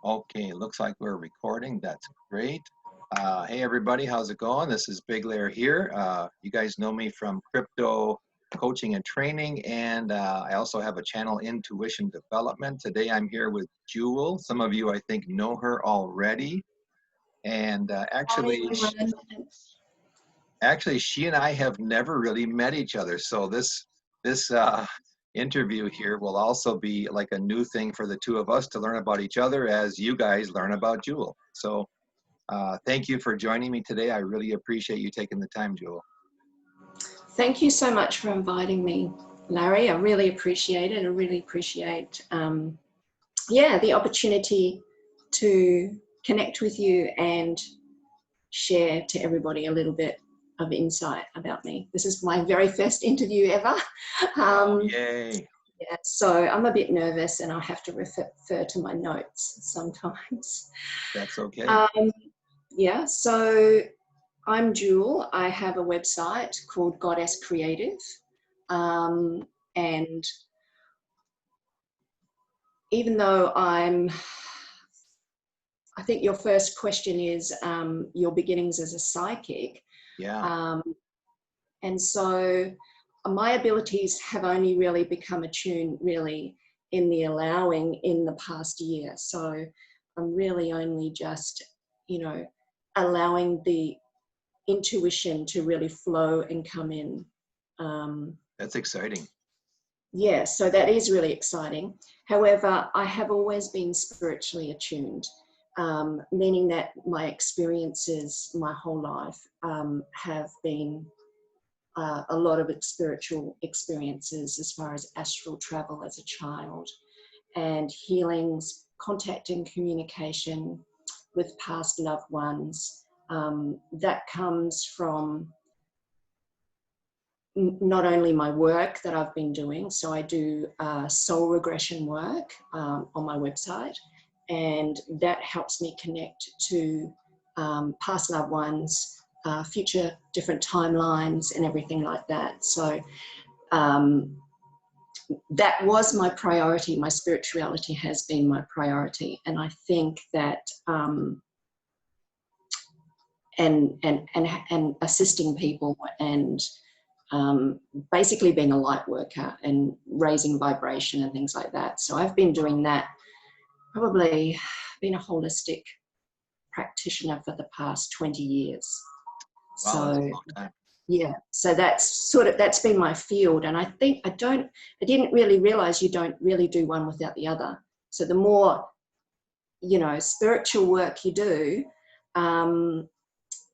Okay, looks like we're recording. That's great. Hey everybody, how's it going? This is Big Lair here. You guys know me from crypto coaching and training, and I also have a channel, Intuition Development. Today I'm here with Jule. Some of you, I think, know her already. And Hi, everyone. actually, she and I have never really met each other. So this interview here will also be like a new thing for the two of us to learn about each other as you guys learn about Jule. So thank you for joining me today. I really appreciate you taking the time, Jule. Thank you so much for inviting me, Larry. I really appreciate it. I really appreciate, the opportunity to connect with you and share to everybody a little bit of insight about me. This is my very first interview ever. Yay. Yeah, so I'm a bit nervous and I have to refer to my notes sometimes. That's okay. Yeah, so I'm Jule. I have a website called Goddess Creative. And even though I think your first question is your beginnings as a psychic. Yeah. And so my abilities have only really become attuned really in the allowing in the past year. So I'm really only just, allowing the intuition to really flow and come in. That's exciting. Yeah, so that is really exciting. However, I have always been spiritually attuned, meaning that my experiences my whole life have been a lot of spiritual experiences as far as astral travel as a child and healings, contact and communication with past loved ones. That comes from not only my work that I've been doing, so I do soul regression work on my website, and that helps me connect to past loved ones, future different timelines and everything like that. So that was my priority. My spirituality has been my priority, and I think that and assisting people and basically being a light worker and raising vibration and things like that. So I've been doing that, probably been a holistic practitioner for the past 20 years. Wow, so that's a long time. Yeah, so that's been my field. And I think I didn't really realize you don't really do one without the other. So the more, spiritual work you do,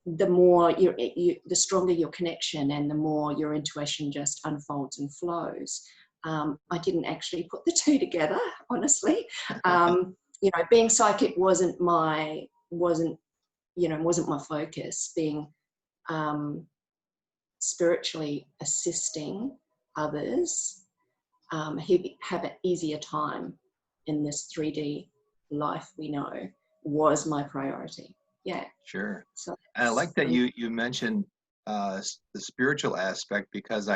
the more the stronger your connection and the more your intuition just unfolds and flows. I didn't actually put the two together, honestly. Being psychic wasn't my focus. Being spiritually assisting others who have an easier time in this 3D life we know was my priority. Yeah. Sure. So And I like that you mentioned the spiritual aspect, because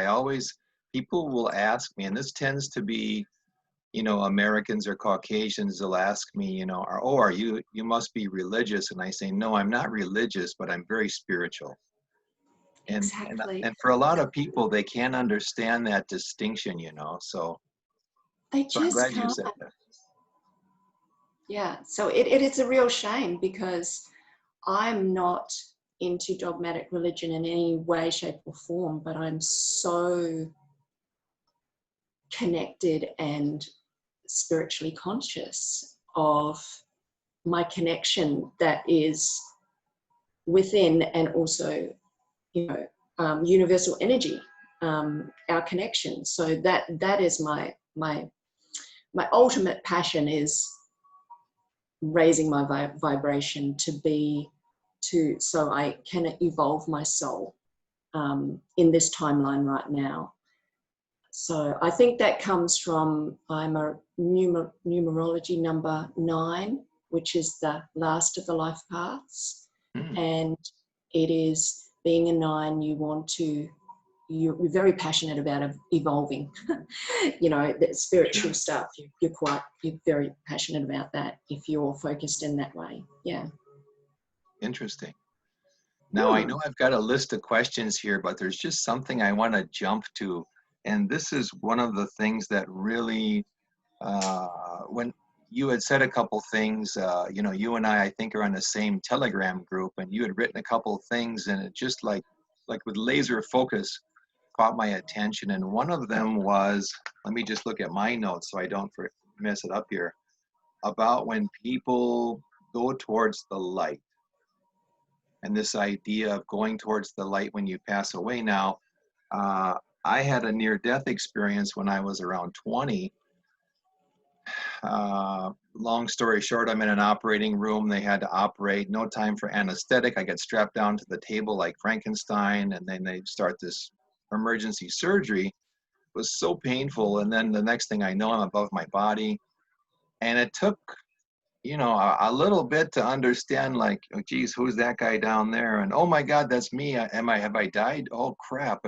people will ask me, and this tends to be, Americans or Caucasians, they'll ask me, you must be religious. And I say, no, I'm not religious, but I'm very spiritual. Exactly. And for a lot of people, they can't understand that distinction, so They I'm just glad you can't. said that. Yeah, so it is a real shame, because I'm not into dogmatic religion in any way, shape or form, but I'm so connected and spiritually conscious of my connection that is within, and also, universal energy, our connection. So that is my ultimate passion, is raising my vibration so I can evolve my soul in this timeline right now. So I think that comes from, I'm a numerology number 9, which is the last of the life paths. And it is, being a 9, you want to you're very passionate about evolving. You know, the spiritual Sure. stuff, you're very passionate about that if you're focused in that way. Yeah. Interesting. Now, I Hmm. know I've got a list of questions here, but there's just something I want to jump to. And this is one of the things that really, when you had said a couple things, you know, you and I think, are on the same Telegram group, and you had written a couple things, and it just like with laser focus caught my attention. And one of them was, let me just look at my notes so I don't mess it up here, about when people go towards the light, and this idea of going towards the light when you pass away. Now, uh, I had a near-death experience when I was around 20. Long story short, I'm in an operating room. They had to operate, no time for anesthetic. I get strapped down to the table like Frankenstein, and then they start this emergency surgery. It was so painful. And then the next thing I know, I'm above my body. And it took, you know, a little bit to understand, like, oh, geez, who's that guy down there? And oh my God, that's me. Have I died? Oh crap.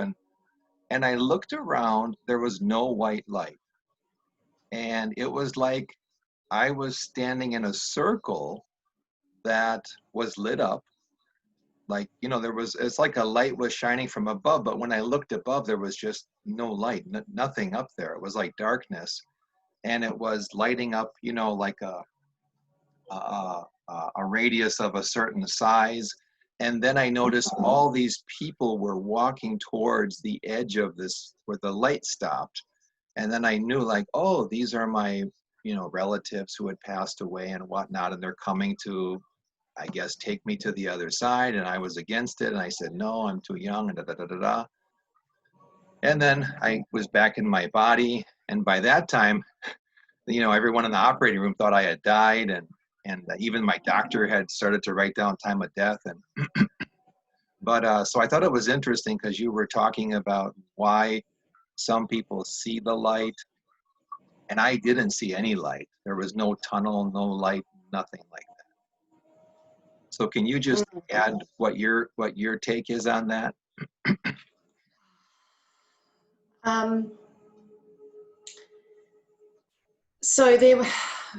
And I looked around, there was no white light. And it was like I was standing in a circle that was lit up. Like, you know, it's like a light was shining from above, but when I looked above, there was just no light, nothing up there. It was like darkness. And it was lighting up, you know, like a radius of a certain size. And then I noticed all these people were walking towards the edge of this where the light stopped. And then I knew, like, oh, these are my, you know, relatives who had passed away and whatnot. And they're coming to, I guess, take me to the other side. And I was against it. And I said, no, I'm too young, and da da da da da. And then I was back in my body. And by that time, you know, everyone in the operating room thought I had died, and even my doctor had started to write down time of death. And but so I thought it was interesting because you were talking about why some people see the light, and I didn't see any light. There was no tunnel, no light, nothing like that. So can you just add what your take is on that? Um, so there,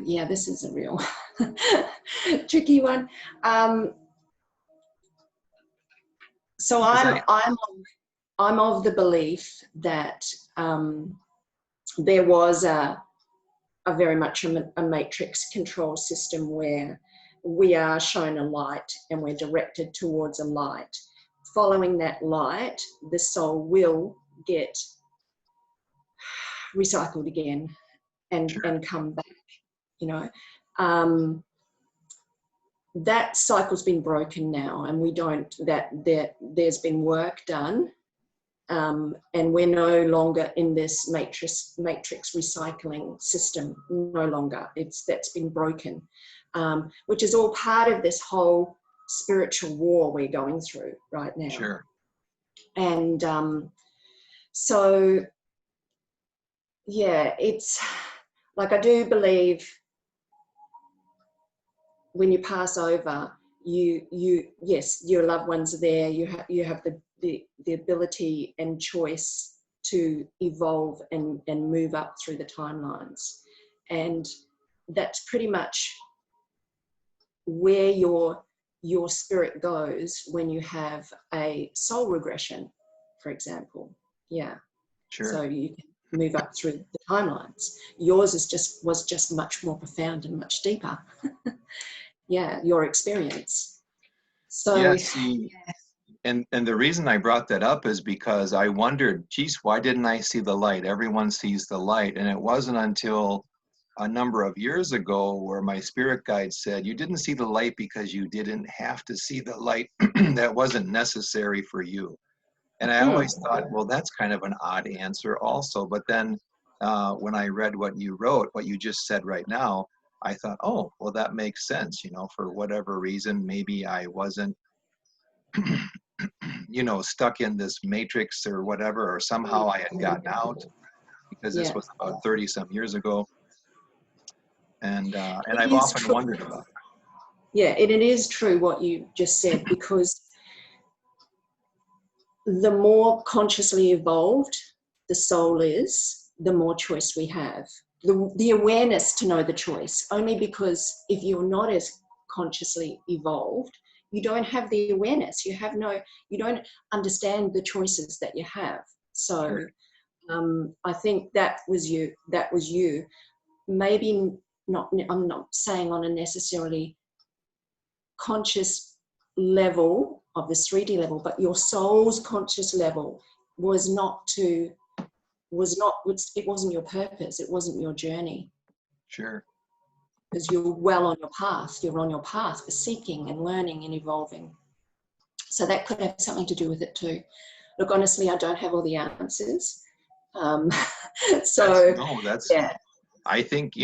yeah, this is a real tricky one. So Because I'm of the belief that there was a very much a matrix control system where we are shown a light and we're directed towards a light. Following that light, the soul will get recycled again and sure, come back, you know. That cycle's been broken now, and we don't, there's been work done, and we're no longer in this matrix recycling system, no longer. That's been broken, which is all part of this whole spiritual war we're going through right now. sure, And so, yeah, it's like, I do believe when you pass over, yes, your loved ones are there. You have the ability and choice to evolve and move up through the timelines, and that's pretty much where your spirit goes when you have a soul regression, for example. Yeah, so sure. you can move up through the timelines. Yours was just much more profound and much deeper. Yeah, your experience. So, Yeah, see, and the reason I brought that up is because I wondered, geez, why didn't I see the light? Everyone sees the light. And it wasn't until a number of years ago where my spirit guide said, you didn't see the light because you didn't have to see the light. That wasn't necessary for you. And I always thought, well, that's kind of an odd answer also. But then when I read what you wrote, what you just said right now, I thought, oh, well, that makes sense. You know, for whatever reason, maybe I wasn't, you know, stuck in this matrix or whatever, or somehow I had gotten out, because this yeah, was about 30 some years ago. And it I've is often true. wondered about it. Yeah, it is true what you just said, because the more consciously evolved the soul is, the more choice we have. The awareness to know the choice, only because if you're not as consciously evolved, you don't have the awareness. You don't understand the choices that you have. So I think that was you. Maybe not, I'm not saying on a necessarily conscious level of the 3D level, but your soul's conscious level it wasn't your purpose, it wasn't your journey. Sure. Because you're well on your path, you're on your path for seeking and learning and evolving. So that could have something to do with it too. Look, honestly, I don't have all the answers. Yeah. I think,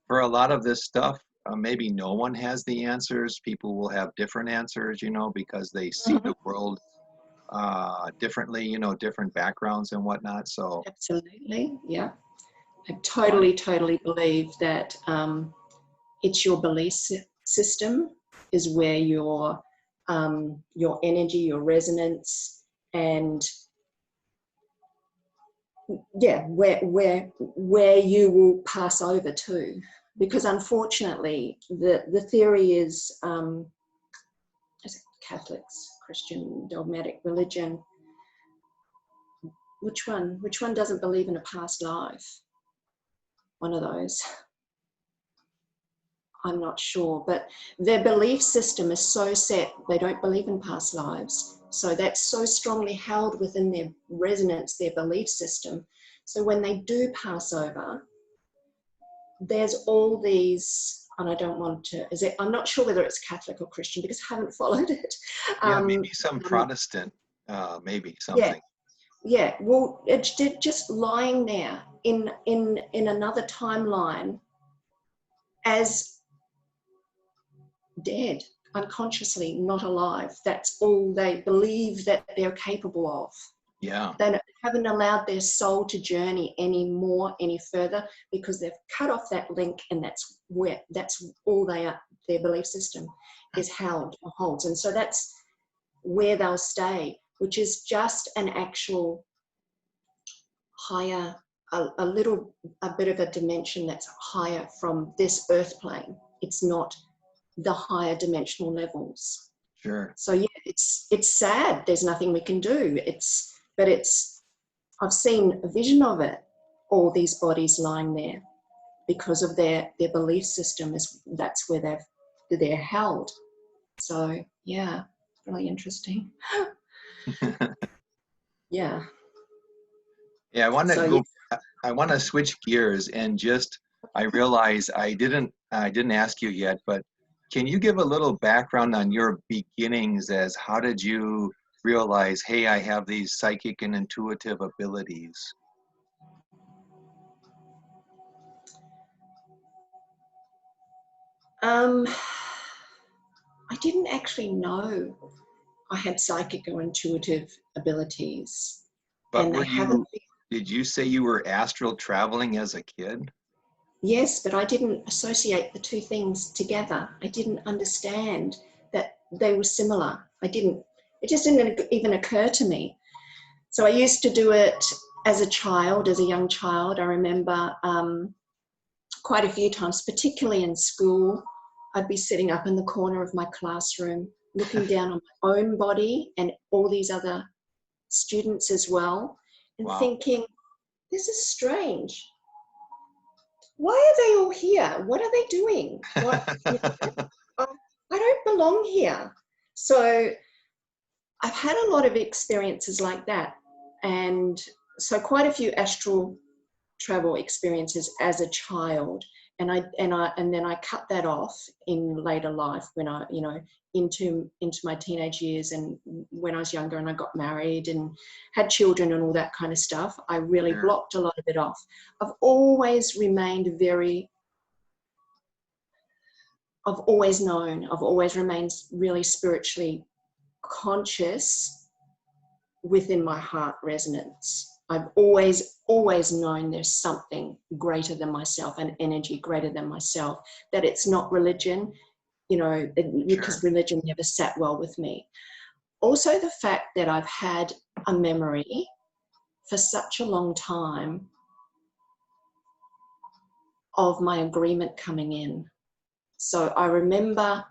for a lot of this stuff, maybe no one has the answers. People will have different answers, because they see the world differently, different backgrounds and whatnot. So absolutely, yeah. I totally believe that it's your belief system is where your energy, your resonance, and where you will pass over to. Because unfortunately, the theory is Catholics, Christian, dogmatic religion. Which one doesn't believe in a past life? One of those. I'm not sure, but their belief system is so set, they don't believe in past lives. So that's so strongly held within their resonance, their belief system. So when they do pass over, there's all these, and I'm not sure whether it's Catholic or Christian because I haven't followed it. Yeah, maybe some Protestant, maybe something. Yeah, well, it's just lying there in another timeline as dead, unconsciously, not alive. That's all they believe that they're capable of. Yeah. They haven't allowed their soul to journey any further because they've cut off that link, and that's all they are. Their belief system is holds. And so that's where they'll stay, which is just an actual higher, a bit of a dimension that's higher from this earth plane. It's not the higher dimensional levels. Sure. So yeah, it's sad. There's nothing we can do. I've seen a vision of it, all these bodies lying there because of their belief system that's where they're held. So yeah, really interesting. Yeah. Yeah, I want to switch gears and I realize I didn't ask you yet, but can you give a little background on your beginnings as how did you realize, hey, I have these psychic and intuitive abilities? I didn't actually know I had psychic or intuitive abilities. But did you say you were astral traveling as a kid? Yes, but I didn't associate the two things together. I didn't understand that they were similar. It just didn't even occur to me. So I used to do it as a young child. I remember quite a few times, particularly in school. I'd be sitting up in the corner of my classroom, looking down on my own body and all these other students as well, and thinking, this is strange. Why are they all here? What are they doing? I don't belong here. So I've had a lot of experiences like that. And so quite a few astral travel experiences as a child. And then I cut that off in later life when I, into my teenage years and when I was younger and I got married and had children and all that kind of stuff. I really blocked a lot of it off. I've always remained I've always remained really spiritually conscious within my heart resonance. I've always known there's something greater than myself, an energy greater than myself, that it's not religion, because religion never sat well with me. also the fact that I've had a memory for such a long time of my agreement coming in. So I remember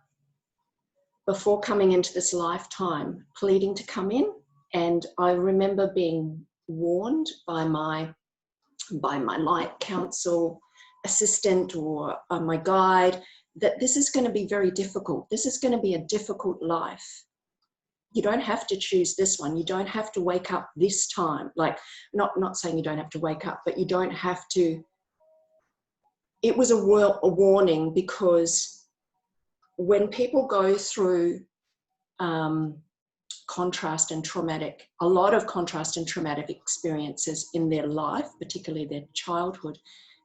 before coming into this lifetime pleading to come in, and I remember being warned by my light counsel assistant or my guide that this is going to be very difficult. This is going to be a difficult life. You don't have to choose this one. You don't have to wake up this time. Like, not saying you don't have to wake up, but you don't have to. It was a warning, because when people go through contrast and traumatic, a lot of contrast and traumatic experiences in their life, particularly their childhood,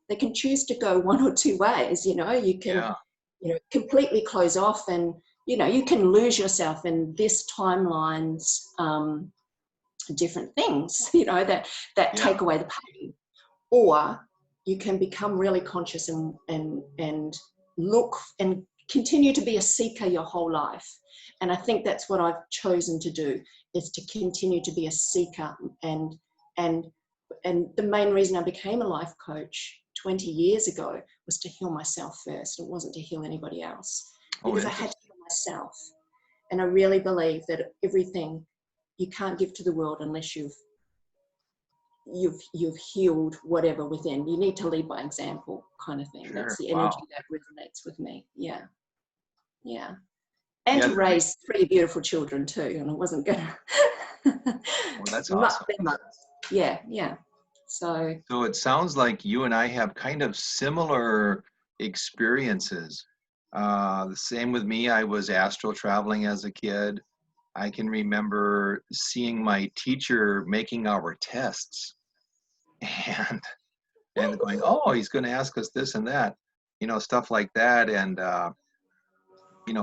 they can choose to go one or two ways. You know, you can completely close off, and you can lose yourself in this timeline's different things, that take away the pain, or you can become really conscious and look and continue to be a seeker your whole life. And I think that's what I've chosen to do, is to continue to be a seeker. And the main reason I became a life coach 20 years ago was to heal myself first. It wasn't to heal anybody else, because I had to heal myself. And I really believe that everything you can't give to the world unless you've healed whatever within. You need to lead by example, kind of thing. Sure. That's the energy that resonates with me. Yeah. And to raise 3 beautiful children too, and I wasn't gonna that's awesome. them up. Yeah. So it sounds like you and I have kind of similar experiences. The same with me. I was astral traveling as a kid. I can remember seeing my teacher making our tests and going, oh, he's going to ask us this and that, stuff like that. And,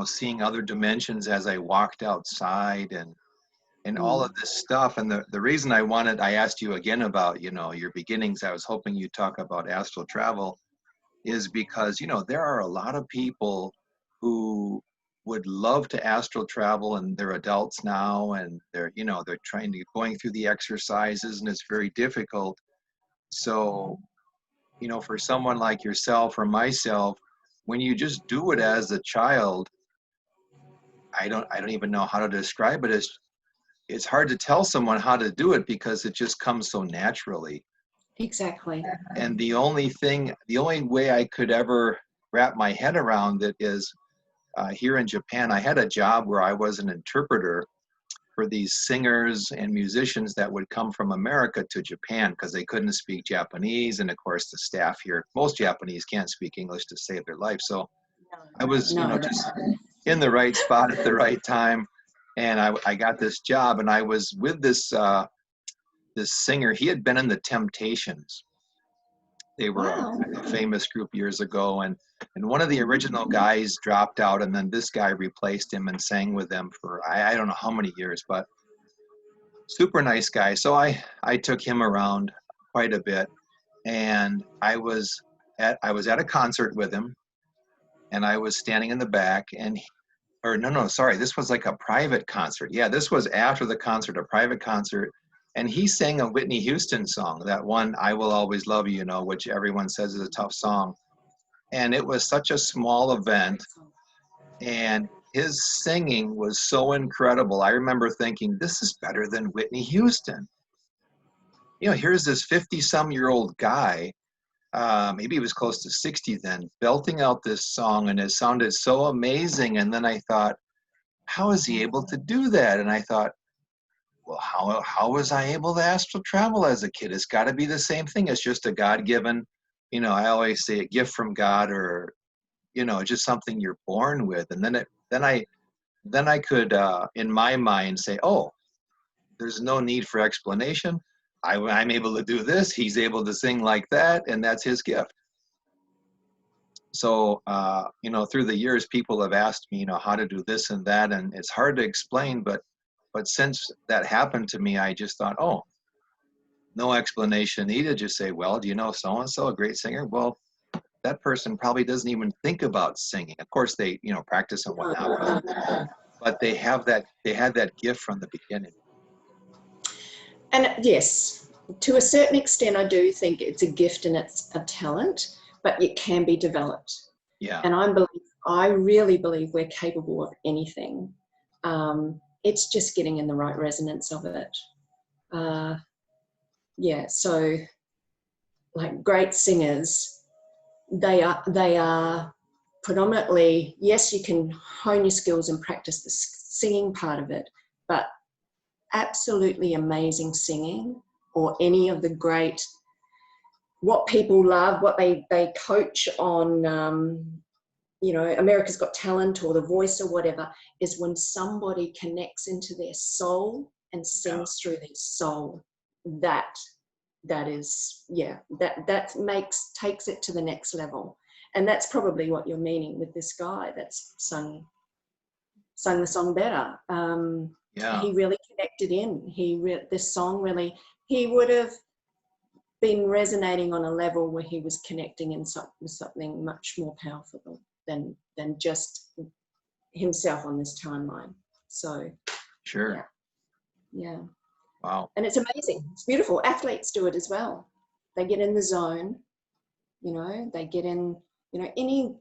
seeing other dimensions as I walked outside and all of this stuff. And the reason I asked you again about, your beginnings, I was hoping you'd talk about astral travel, is because, there are a lot of people who would love to astral travel, and they're adults now, and they're going through the exercises, and it's very difficult. So, for someone like yourself or myself, when you just do it as a child, I don't even know how to describe it. It's hard to tell someone how to do it because it just comes so naturally. Exactly. And the only way I could ever wrap my head around it is here in Japan, I had a job where I was an interpreter for these singers and musicians that would come from America to Japan because they couldn't speak Japanese. And of course, the staff here, most Japanese can't speak English to save their life. So I was, just in the right spot at the right time. And I got this job, and I was with this singer. He had been in the Temptations. They were a famous group years ago, and one of the original guys dropped out, and then this guy replaced him and sang with them for I don't know how many years, but super nice guy. So I took him around quite a bit, and I was at a concert with him, and I was standing in the back, and this was like a private concert. Yeah, this was after the concert, a private concert. And he sang a Whitney Houston song, that one, I Will Always Love You, which everyone says is a tough song. And it was such a small event. And his singing was so incredible. I remember thinking, this is better than Whitney Houston. Here's this 50-some-year-old guy, maybe he was close to 60 then, belting out this song, and it sounded so amazing. And then I thought, how is he able to do that? And I thought, well, how was I able to astral travel as a kid? It's got to be the same thing. It's just a God-given, I always say a gift from God, or, just something you're born with. And then I could, in my mind, say, oh, there's no need for explanation. I'm able to do this. He's able to sing like that, and that's his gift. So, through the years, people have asked me, how to do this and that, and it's hard to explain, but since that happened to me, I just thought, oh, no explanation needed. Just say, well, do you know so-and-so, a great singer? Well, that person probably doesn't even think about singing. Of course, they, practice and whatnot. but they had that gift from the beginning. And yes, to a certain extent, I do think it's a gift and it's a talent, but it can be developed. Yeah. And I really believe we're capable of anything. It's just getting in the right resonance of it. Yeah, so like great singers, they are predominantly, yes, you can hone your skills and practice the singing part of it, but absolutely amazing singing, or any of the great, what people love, what they coach on, you know, America's Got Talent or The Voice or whatever, is when somebody connects into their soul and sings through their soul. That is, yeah, that takes it to the next level. And that's probably what you're meaning with this guy that's sung the song better. He really connected in. This song really, he would have been resonating on a level where he was connecting in with something much more powerful than just himself on this timeline. So Sure. Yeah. Wow. And it's amazing. It's beautiful. Athletes do it as well. They get in the zone, you know, they get in, you know, any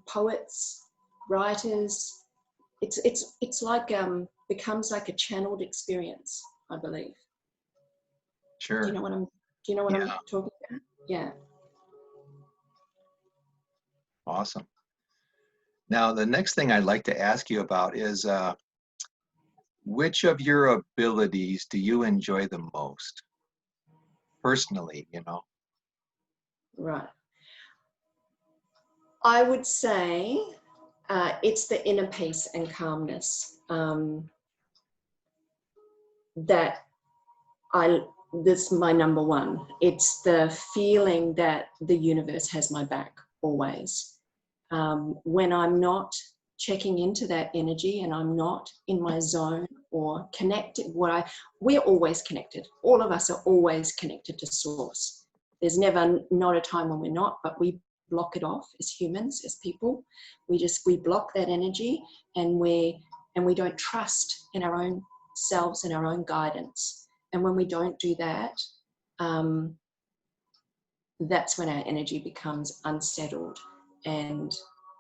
poets, writers, it's like becomes like a channeled experience, I believe. Sure. Do you know what I'm talking about? Yeah. Awesome. Now, the next thing I'd like to ask you about is which of your abilities do you enjoy the most? Personally, you know? Right. I would say it's the inner peace and calmness that that's my number one. It's the feeling that the universe has my back always. When I'm not checking into that energy and I'm not in my zone or connected, we're always connected. All of us are always connected to source. There's never not a time when we're not, but we block it off as humans, as people. We block that energy, and we don't trust in our own selves and our own guidance. And when we don't do that, that's when our energy becomes unsettled and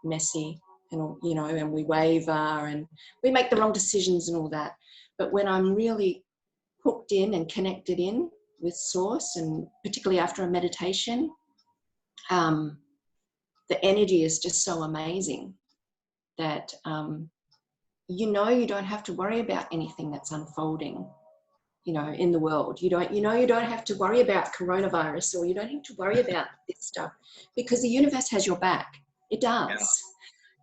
messy, and you know, and we waver and we make the wrong decisions and all that. But when I'm really hooked in and connected in with source, and particularly after a meditation, the energy is just so amazing that you know, you don't have to worry about anything that's unfolding, you know, in the world. You don't have to worry about coronavirus, or you don't have to worry about this stuff, because the universe has your back. It does,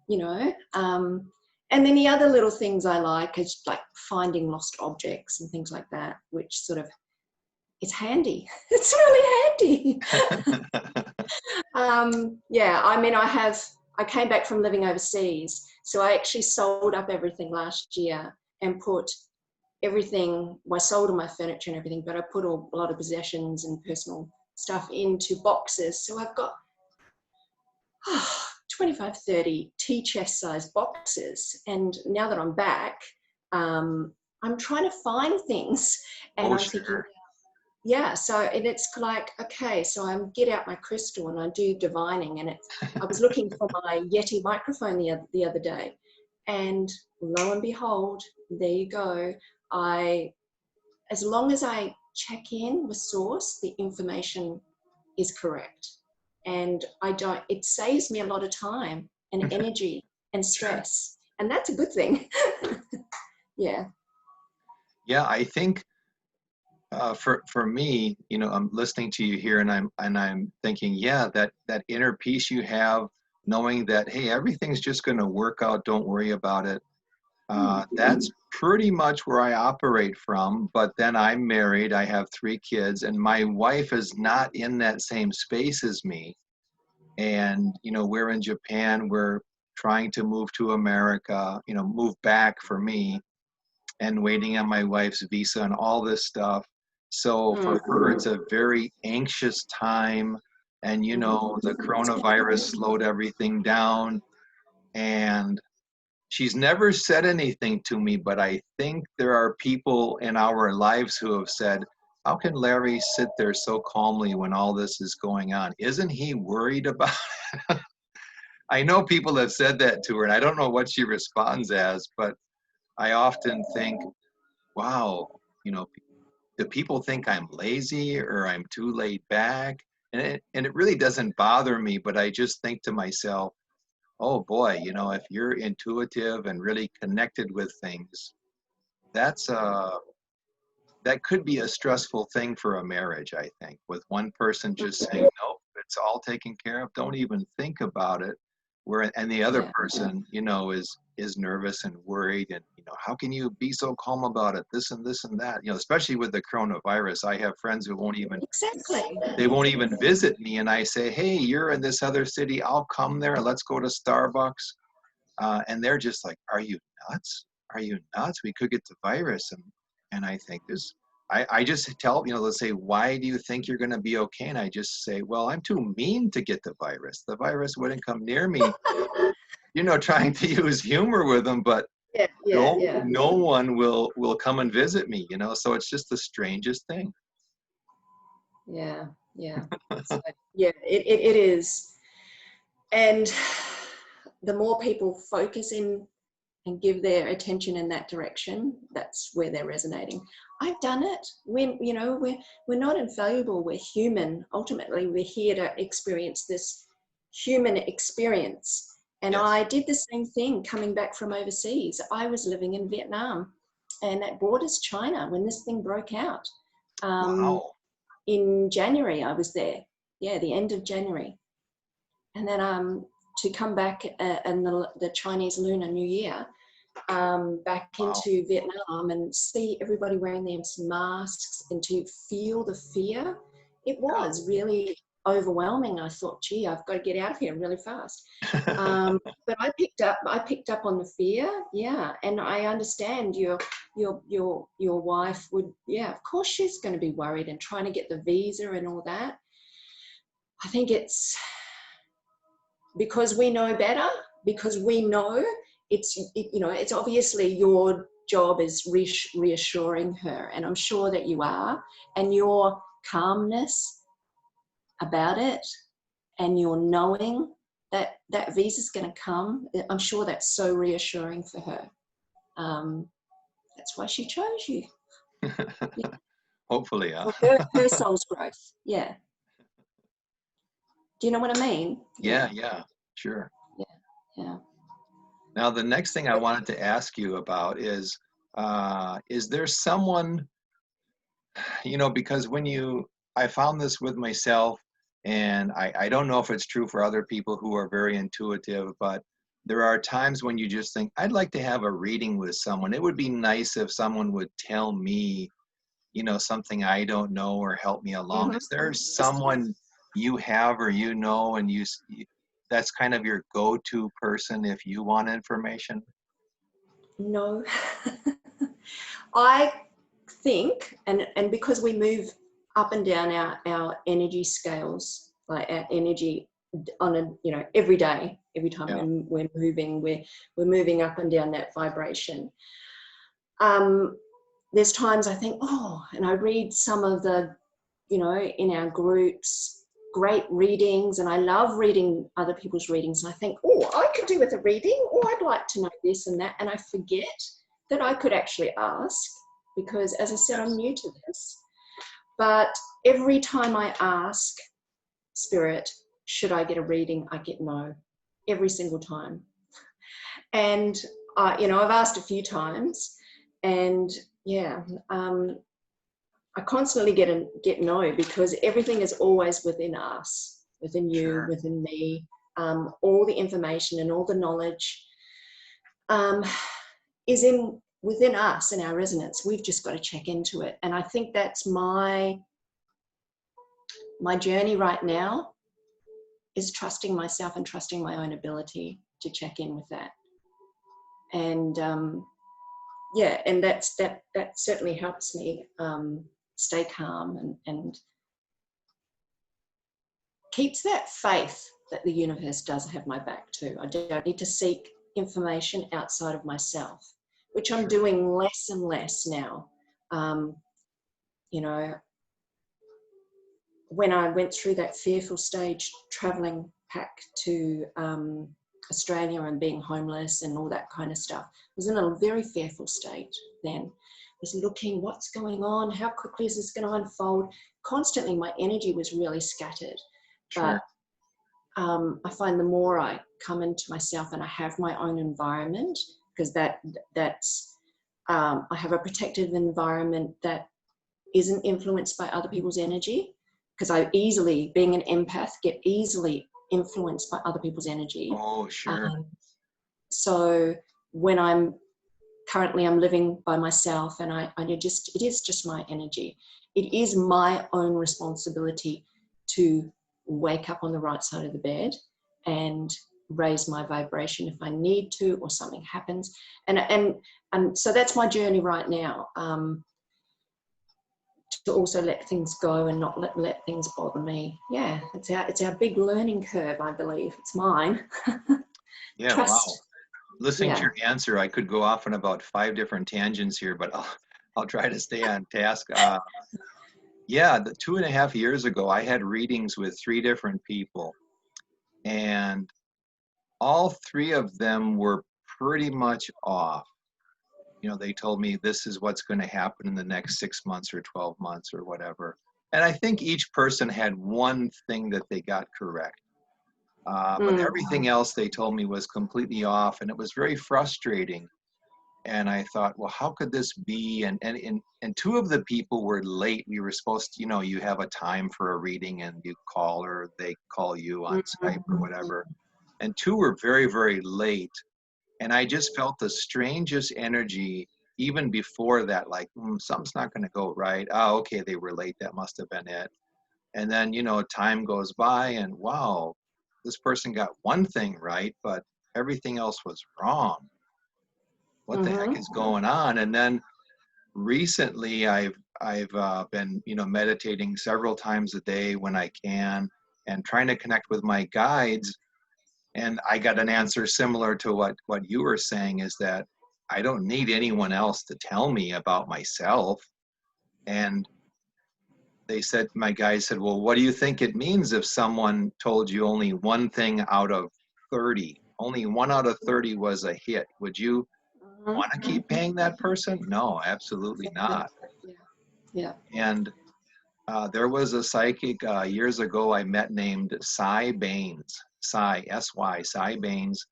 you know. And then the other little things I like is like finding lost objects and things like that, which sort of, it's handy. It's really handy. Yeah, I mean, I came back from living overseas, so I actually sold up everything last year and put everything, I sold all my furniture and everything, but I put a lot of possessions and personal stuff into boxes. So I've got 25, 30 tea chest sized boxes. And now that I'm back, I'm trying to find things, and I'm thinking, yeah, so, and it's like, okay, so I get out my crystal and I do divining, and I was looking for my Yeti microphone the other day, and lo and behold, there you go. As long as I check in with source, the information is correct. And it saves me a lot of time and energy and stress. And that's a good thing. Yeah. Yeah, I think for me, you know, I'm listening to you here, and I'm thinking, yeah, that inner peace you have, knowing that, hey, everything's just going to work out. Don't worry about it. That's pretty much where I operate from. But then I'm married. I have 3 kids, and my wife is not in that same space as me. And, you know, we're in Japan. We're trying to move to America, you know, move back for me, and waiting on my wife's visa and all this stuff. So for her, it's a very anxious time. And, you know, the coronavirus slowed everything down. And she's never said anything to me, but I think there are people in our lives who have said, how can Larry sit there so calmly when all this is going on? Isn't he worried about it? I know people have said that to her, and I don't know what she responds as, but I often think, wow, you know, do people think I'm lazy or I'm too laid back? And it really doesn't bother me, but I just think to myself, oh boy, you know, if you're intuitive and really connected with things, that's that could be a stressful thing for a marriage, I think, with one person just saying, nope, it's all taken care of, don't even think about it. Where and the other Yeah. person, you know, is nervous and worried, and you know, how can you be so calm about it? This and this and that, you know, especially with the coronavirus. I have friends who won't even Exactly. they won't even visit me, and I say, hey, you're in this other city, I'll come there, let's go to Starbucks. And they're just like, are you nuts? Are you nuts? We could get the virus. And I think this, I just tell, you know, let's say, why do you think you're going to be okay? And I just say, well, I'm too mean to get the virus. The virus wouldn't come near me, you know, trying to use humor with them, but Yeah, yeah, yeah, no one will come and visit me, you know? So it's just the strangest thing. yeah, yeah. So, yeah, it is. And the more people focus in and give their attention in that direction, that's where they're resonating. I've done it. You know, we're not infallible. We're human. Ultimately, we're here to experience this human experience. And Yes. I did the same thing coming back from overseas. I was living in Vietnam, and that borders China when this thing broke out. Wow. In January, I was there. Yeah, the end of January. And then to come back in the Chinese Lunar New Year, back Wow. into Vietnam and see everybody wearing these masks and to feel the fear, it was really overwhelming. I thought, gee, I've got to get out of here really fast. But I picked up on the fear, yeah, and I understand your wife would, yeah, of course she's going to be worried and trying to get the visa and all that. I think it's because we know better, because we know you know, it's obviously your job is reassuring her, and I'm sure that you are, and your calmness about it and your knowing that that visa's going to come, I'm sure that's so reassuring for her. That's why she chose you. Yeah. Hopefully, huh? For her soul's growth. Yeah. Do you know what I mean? Yeah, Yeah. yeah, sure. Yeah. Yeah. Now, the next thing I wanted to ask you about is there someone, you know, because I found this with myself, and I don't know if it's true for other people who are very intuitive, but there are times when you just think, I'd like to have a reading with someone. It would be nice if someone would tell me, you know, something I don't know or help me along. Mm-hmm. Is there someone you have or you know, and that's kind of your go-to person if you want information? No. I think, and because we move up and down our energy scales, like our energy on a, you know, every day, every time Yeah. we're moving, we're moving up and down that vibration. There's times I think, oh, and I read some of the, you know, in our groups, great readings, and I love reading other people's readings. And I think, oh, I could do with a reading, or I'd like to know this and that. And I forget that I could actually ask, because as I said, I'm Yes. new to this. But every time I ask Spirit, should I get a reading, I get no, every single time. And, you know, I've asked a few times, and yeah, I constantly get no, because everything is always within us, within you, Sure. within me. All the information and all the knowledge um, is within us in our resonance. We've just got to check into it, and I think that's my journey right now, is trusting myself and trusting my own ability to check in with that. And yeah, and that certainly helps me stay calm and keeps that faith that the universe does have my back too. I don't need to seek information outside of myself, which I'm doing less and less now. You know, when I went through that fearful stage, traveling back to Australia and being homeless and all that kind of stuff, I was in a very fearful state then. I was looking, what's going on? How quickly is this going to unfold? Constantly, my energy was really scattered. Sure. But I find the more I come into myself and I have my own environment, because that's I have a protective environment that isn't influenced by other people's energy, because I easily, being an empath, get easily influenced by other people's energy. Oh, sure. So when I'm living by myself, and it is just my energy. It is my own responsibility to wake up on the right side of the bed and raise my vibration if I need to, or something happens. And so that's my journey right now. To also let things go and not let things bother me. Yeah, it's our big learning curve, I believe. It's mine. Yeah, Trust. wow. Listening to Yeah. your answer, I could go off on about 5 different tangents here, but I'll try to stay on task. Yeah, 2.5 years ago, I had readings with 3 different people, and all 3 of them were pretty much off. You know, they told me this is what's going to happen in the next 6 months or 12 months or whatever. And I think each person had one thing that they got correct. But everything else they told me was completely off, and it was very frustrating. And I thought, well, how could this be? And 2 of the people were late. We were supposed to, you know, you have a time for a reading and you call, or they call you on Skype or whatever. And 2 were very, very late. And I just felt the strangest energy even before that, like, something's not going to go right. Oh, okay, they were late. That must have been it. And then, you know, time goes by and wow, this person got one thing right, but everything else was wrong. What the heck is going on? And then recently I've been, you know, meditating several times a day when I can, and trying to connect with my guides. And I got an answer similar to what you were saying, is that I don't need anyone else to tell me about myself. And they said, my guys said, well, what do you think it means if someone told you only one thing out of 30? Only 1 out of 30 was a hit. Would you want to keep paying that person? No, absolutely not. Yeah. And there was a psychic years ago I met named Cy Baines, Cy, S-Y, Cy Baines.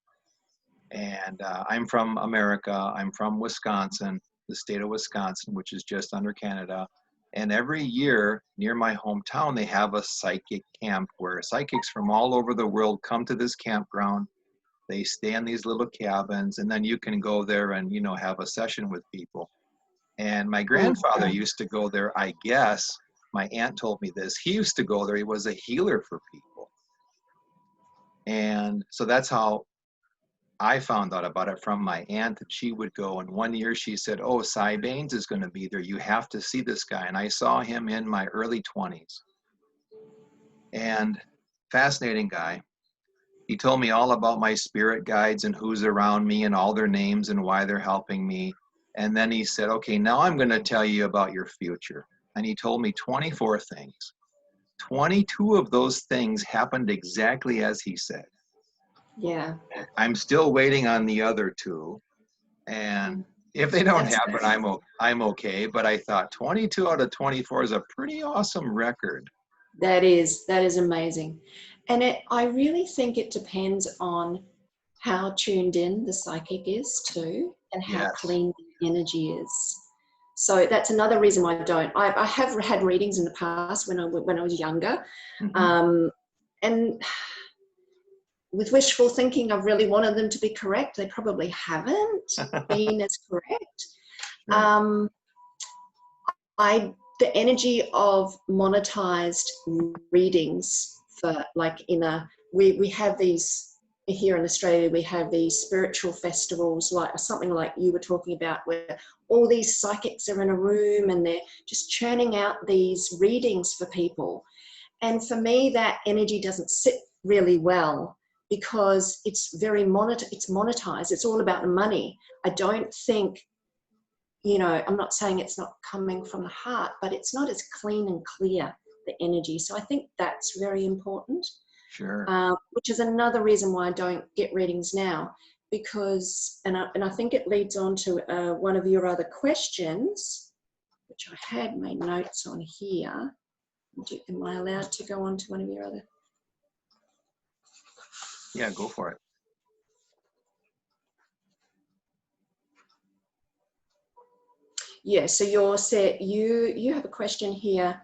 And I'm from America. I'm from Wisconsin, the state of Wisconsin, which is just under Canada. And every year near my hometown, they have a psychic camp where psychics from all over the world come to this campground. They stay in these little cabins, and then you can go there and, you know, have a session with people. And my grandfather used to go there, I guess. My aunt told me this. He used to go there. He was a healer for people. And so that's how I found out about it, from my aunt, that she would go. And one year she said, oh, Cy Baines is going to be there. You have to see this guy. And I saw him in my early 20s. And fascinating guy. He told me all about my spirit guides and who's around me and all their names and why they're helping me. And then he said, okay, now I'm going to tell you about your future. And he told me 24 things. 22 of those things happened exactly as he said. Yeah. I'm still waiting on the other 2. And if they don't happen, I'm okay. But I thought 22 out of 24 is a pretty awesome record. That is amazing. And I really think it depends on how tuned in the psychic is too, and how clean the energy is. So that's another reason why I don't. I have had readings in the past when I was younger. And with wishful thinking, I've really wanted them to be correct. They probably haven't been as correct. The energy of monetized readings, for like we have these here in Australia, we have these spiritual festivals, like something like you were talking about, where all these psychics are in a room and they're just churning out these readings for people. And for me, that energy doesn't sit really well because it's it's monetized. It's all about the money. I don't think, you know, I'm not saying it's not coming from the heart, but it's not as clean and clear, the energy. So I think that's very important. Sure. Which is another reason why I don't get readings now, because, and I think it leads on to one of your other questions, which I had made notes on here. Am I allowed to go on to one of your other? Yeah, go for it. Yeah, so you have a question here.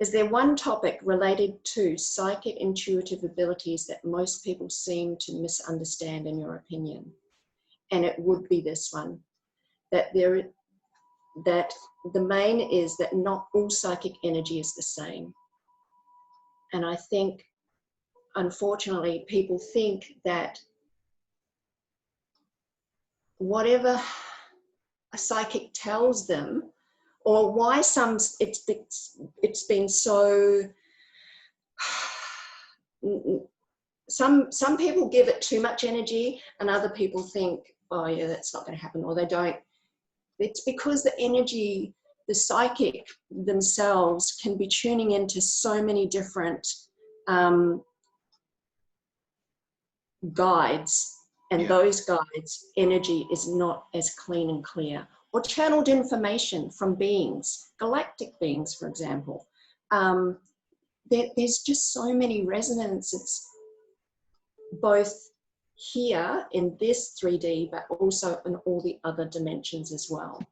Is there one topic related to psychic intuitive abilities that most people seem to misunderstand, in your opinion? And it would be this one, that the main is that not all psychic energy is the same. And I think, unfortunately, people think that whatever a psychic tells them, or why it's been so, some people give it too much energy, and other people think, oh yeah, that's not going to happen, or they don't. It's because the energy, the psychic themselves can be tuning into so many different guides, and those guides' energy is not as clean and clear, or channeled information from beings, galactic beings, for example. There's just so many resonances, both here in this 3D, but also in all the other dimensions as well.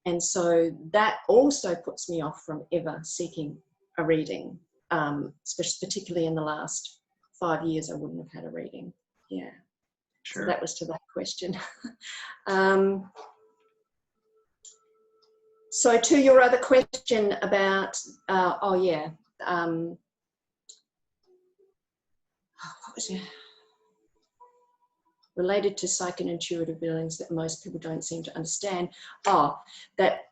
And so that also puts me off from ever seeking a reading, particularly in the last 5 years, I wouldn't have had a reading. Yeah. Sure. So that was to that question. So to your other question about, what was it? Related to psychic and intuitive abilities that most people don't seem to understand. That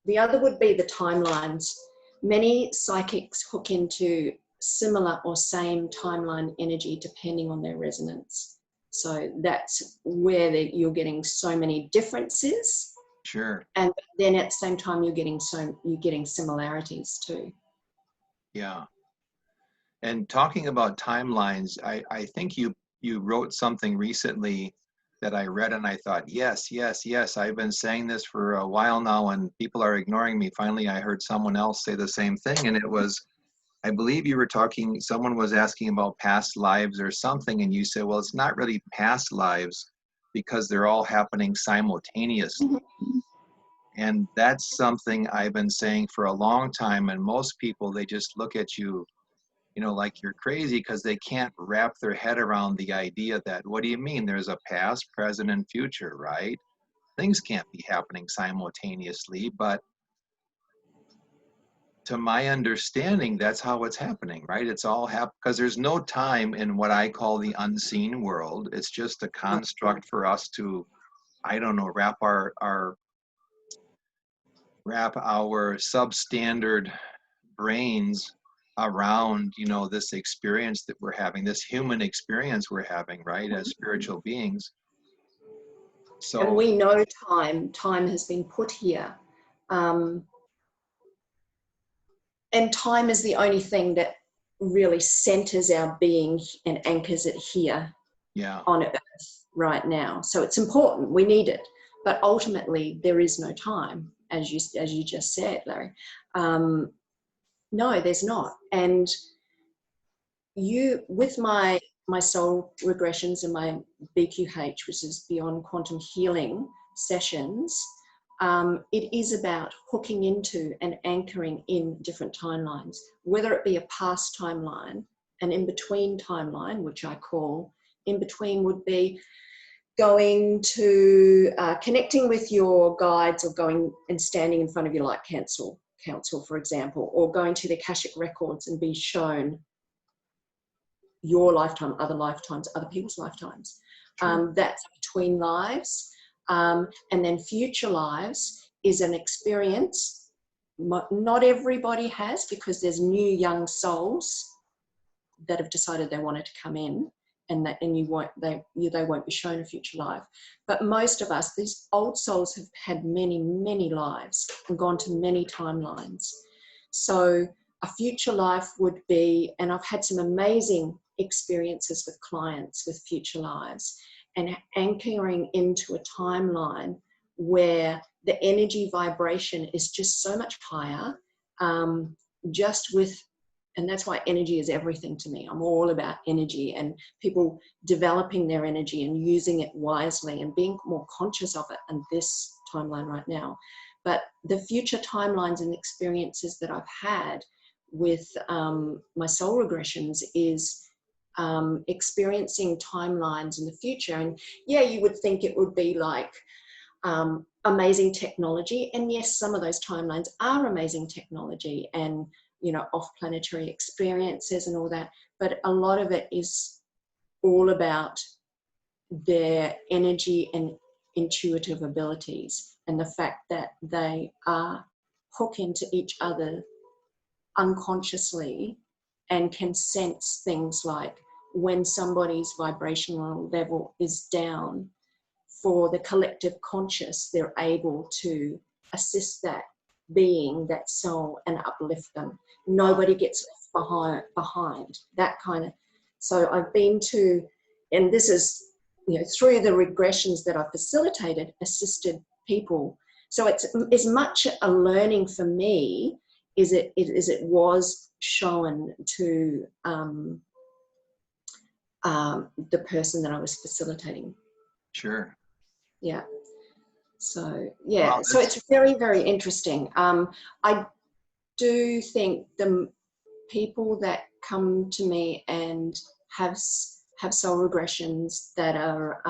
the other would be the timelines. Many psychics hook into similar or same timeline energy depending on their resonance. So that's where you're getting so many differences. Sure. And then at the same time, you're getting similarities too. Yeah. And talking about timelines, I think you wrote something recently that I read and I thought, yes, yes, yes, I've been saying this for a while now and people are ignoring me. Finally, I heard someone else say the same thing, and it was, I believe you were talking, someone was asking about past lives or something, and you said, well, it's not really past lives because they're all happening simultaneously. Mm-hmm. And that's something I've been saying for a long time, and most people, they just look at you, you know, like you're crazy because they can't wrap their head around the idea that, what do you mean? There's a past, present, and future, right? Things can't be happening simultaneously, but to my understanding, that's how it's happening, right? It's all because there's no time in what I call the unseen world. It's just a construct for us to, I don't know, wrap our substandard brains around, you know, this experience that we're having, this human experience we're having, right, as spiritual beings. So, and we know time has been put here, and time is the only thing that really centers our being and anchors it here, on Earth right now. So it's important, we need it, but ultimately there is no time, as you just said, Larry. No, there's not. And with my soul regressions and my BQH, which is Beyond Quantum Healing sessions, it is about hooking into and anchoring in different timelines, whether it be a past timeline, an in-between timeline, which I call, in-between would be going to, connecting with your guides, or going and standing in front of your light council, for example, or going to the Akashic records and be shown your lifetime, other lifetimes, other people's lifetimes. Sure. That's between lives. And then future lives is an experience not everybody has, because there's new young souls that have decided they wanted to come in and they won't be shown a future life. But most of us, these old souls, have had many lives and gone to many timelines. So a future life would be, and I've had some amazing experiences with clients with future lives, and anchoring into a timeline where the energy vibration is just so much higher, and that's why energy is everything to me. I'm all about energy and people developing their energy and using it wisely and being more conscious of it in this timeline right now. But the future timelines and experiences that I've had with my soul regressions is experiencing timelines in the future. And yeah, you would think it would be like amazing technology. And yes, some of those timelines are amazing technology and, you know, off-planetary experiences and all that. But a lot of it is all about their energy and intuitive abilities and the fact that they are hooked into each other unconsciously and can sense things like when somebody's vibrational level is down, for the collective conscious, they're able to assist that being, that soul, and uplift them. Nobody gets left behind that kind of. So I've been to, and this is, you know, through the regressions that I've facilitated, assisted people. So it's as much a learning for me as it was shown to the person that I was facilitating. Sure. Yeah. So yeah, Wow, so it's very interesting. I do think the people that come to me and have soul regressions that are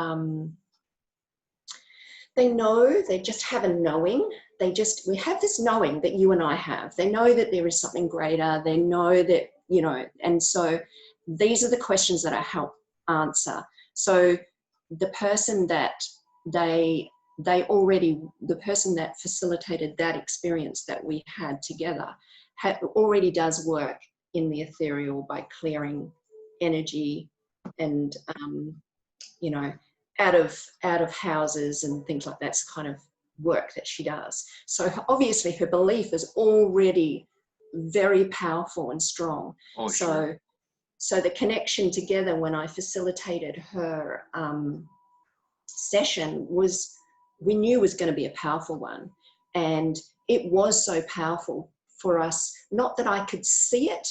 they just have a knowing. We have this knowing that you and I have. They know that there is something greater. They know that, you know, and so these are the questions that I help answer. So the person that the person that facilitated that experience that we had together already does work in the ethereal by clearing energy and, you know, out of houses and things like that's kind of work that she does. So obviously her belief is already very powerful and strong. Oh, sure. So the connection together when I facilitated her session we knew was going to be a powerful one. And it was so powerful for us, not that I could see it,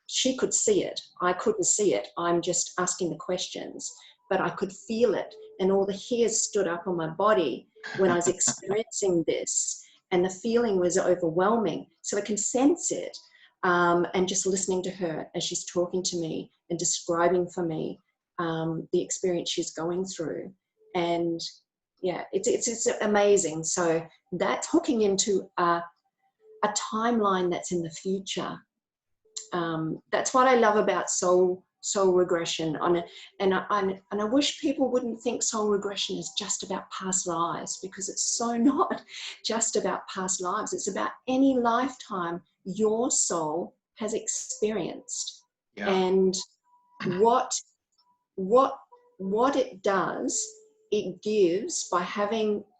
she could see it, I couldn't see it, I'm just asking the questions, but I could feel it, and all the hairs stood up on my body when I was experiencing this, and the feeling was overwhelming. So I can sense it, and just listening to her as she's talking to me and describing for me the experience she's going through. And yeah, it's amazing. So that's hooking into a timeline that's in the future. That's what I love about soul regression. And I wish people wouldn't think soul regression is just about past lives, because it's so not just about past lives. It's about any lifetime your soul has experienced. Yeah. And what it does, it gives by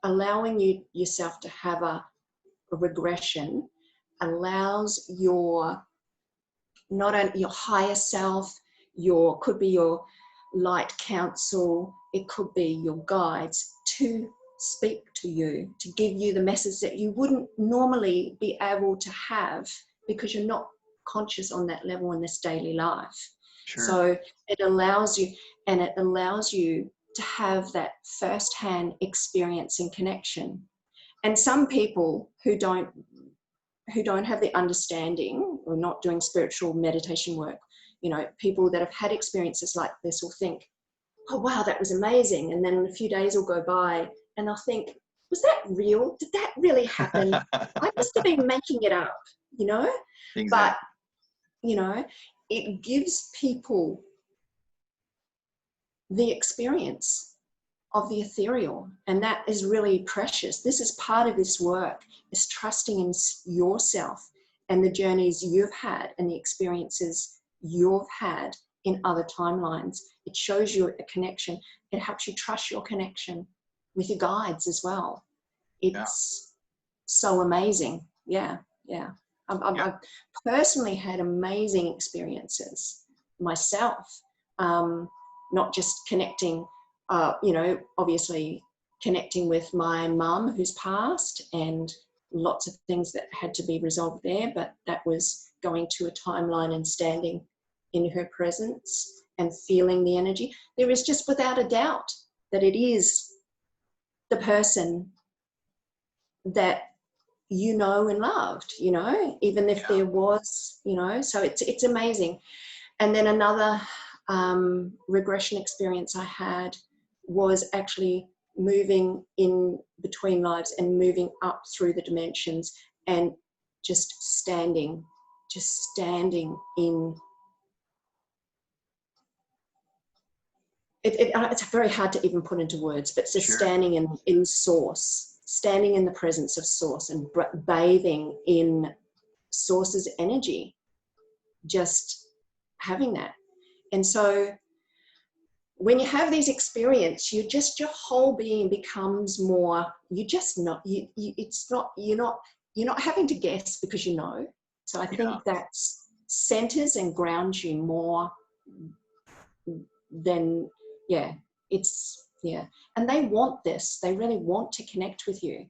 allowing yourself to have a regression, allows not only your higher self, could be your light counsel, it could be your guides, to speak to you, to give you the message that you wouldn't normally be able to have because you're not conscious on that level in this daily life. Sure. So it allows you to have that first-hand experience and connection. And some people who don't have the understanding or not doing spiritual meditation work, you know, people that have had experiences like this will think, oh wow, that was amazing, and then a few days will go by and they'll think, was that real? Did that really happen? I must have been making it up, you know. Exactly. But you know, it gives people the experience of the ethereal, and that is really precious. This is part of this work, is trusting in yourself and the journeys you've had and the experiences you've had in other timelines. It shows you a connection. It helps you trust your connection with your guides as well. Yeah. It's so amazing. Yeah, yeah. I've personally had amazing experiences myself, not just connecting, obviously connecting with my mum who's passed, and lots of things that had to be resolved there, but that was going to a timeline and standing in her presence and feeling the energy. There is just without a doubt that it is the person that you know and loved, even if there was, so it's amazing. And then another regression experience I had was actually moving in between lives and moving up through the dimensions and just standing in it's very hard to even put into words, but just Sure. standing in source, standing in the presence of source and bathing in source's energy, just having that. And so when you have these experiences, your whole being becomes more, you're not having to guess because you know. So I think that centers and grounds you more than, and they want this. They really want to connect with you.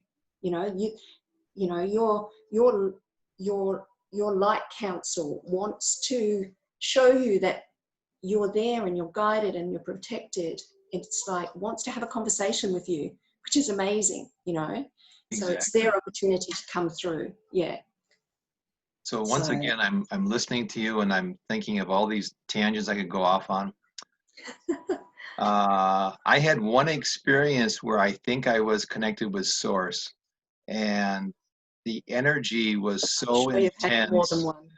Your light council wants to show you that you're there and you're guided and you're protected. It's like wants to have a conversation with you, which is amazing, Exactly. So it's their opportunity to come through. Yeah. So once again, I'm listening to you and I'm thinking of all these tangents I could go off on. I had one experience where I think I was connected with Source, and the energy was so intense, more than one.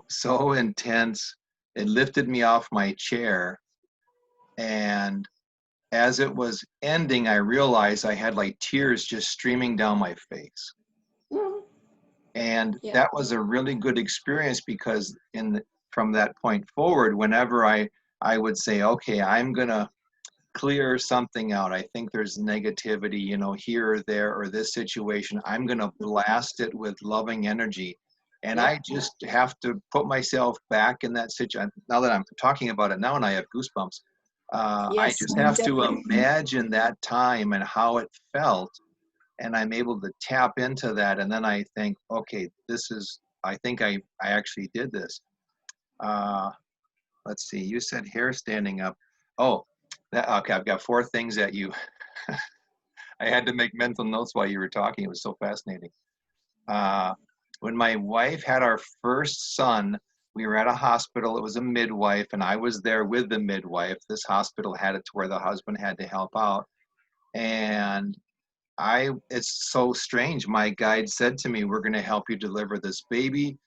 so intense. It lifted me off my chair, and as it was ending, I realized I had like tears just streaming down my face. Mm. And that was a really good experience because from that point forward, whenever I would say, okay, I'm gonna clear something out. I think there's negativity, here or there, or this situation. I'm going to blast it with loving energy. And I just have to put myself back in that situation. Now that I'm talking about it now and I have goosebumps, I just have to imagine that time and how it felt. And I'm able to tap into that. And then I think, okay, I think I actually did this. Let's see, you said hair standing up. Oh, okay, I've got 4 things that you, I had to make mental notes while you were talking. It was so fascinating. When my wife had our first son, we were at a hospital. It was a midwife, and I was there with the midwife. This hospital had it to where the husband had to help out. And it's so strange. My guide said to me, we're going to help you deliver this baby.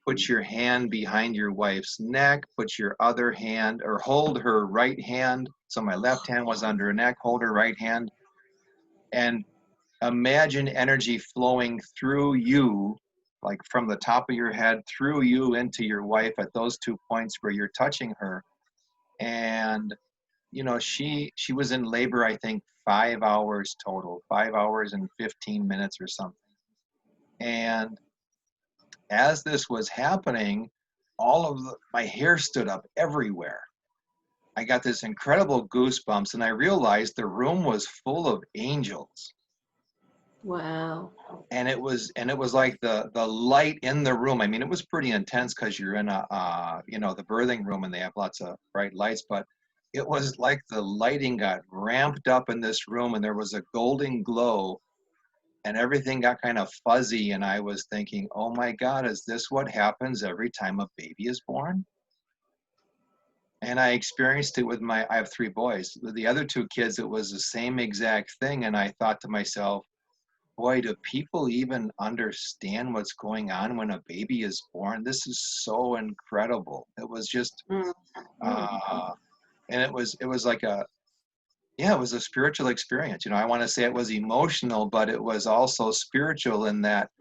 Put your hand behind your wife's neck, put your other hand, or hold her right hand. So my left hand was under her neck, hold her right hand, and imagine energy flowing through you, like from the top of your head, through you into your wife at those 2 points where you're touching her. And, she was in labor, I think, 5 hours total, 5 hours and 15 minutes or something. And as this was happening, my hair stood up everywhere. I got this incredible goosebumps, and I realized the room was full of angels. Wow. And it was like the light in the room. I mean, it was pretty intense because you're in the birthing room and they have lots of bright lights, but it was like the lighting got ramped up in this room and there was a golden glow. And everything got kind of fuzzy, and I was thinking, oh my God, is this what happens every time a baby is born? And I experienced it with I have 3 boys. With the other 2 kids, it was the same exact thing. And I thought to myself, boy, do people even understand what's going on when a baby is born? This is so incredible. It was just, and it was like it was a spiritual experience. I want to say it was emotional, but it was also spiritual in that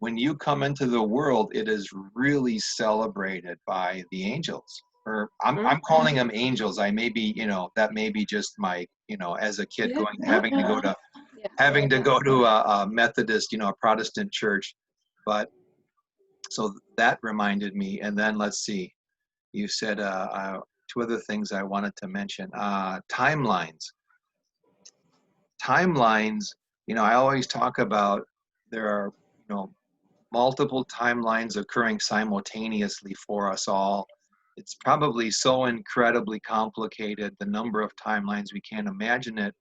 when you come into the world, it is really celebrated by the angels. Or I'm calling them angels. I may be, that may be just my, as a kid Yeah. having to go to Yeah. a Methodist, a Protestant church. But so that reminded me. And then let's see, you said two other things I wanted to mention. Timelines. Timelines, I always talk about there are, multiple timelines occurring simultaneously for us all. It's probably so incredibly complicated, the number of timelines, we can't imagine it.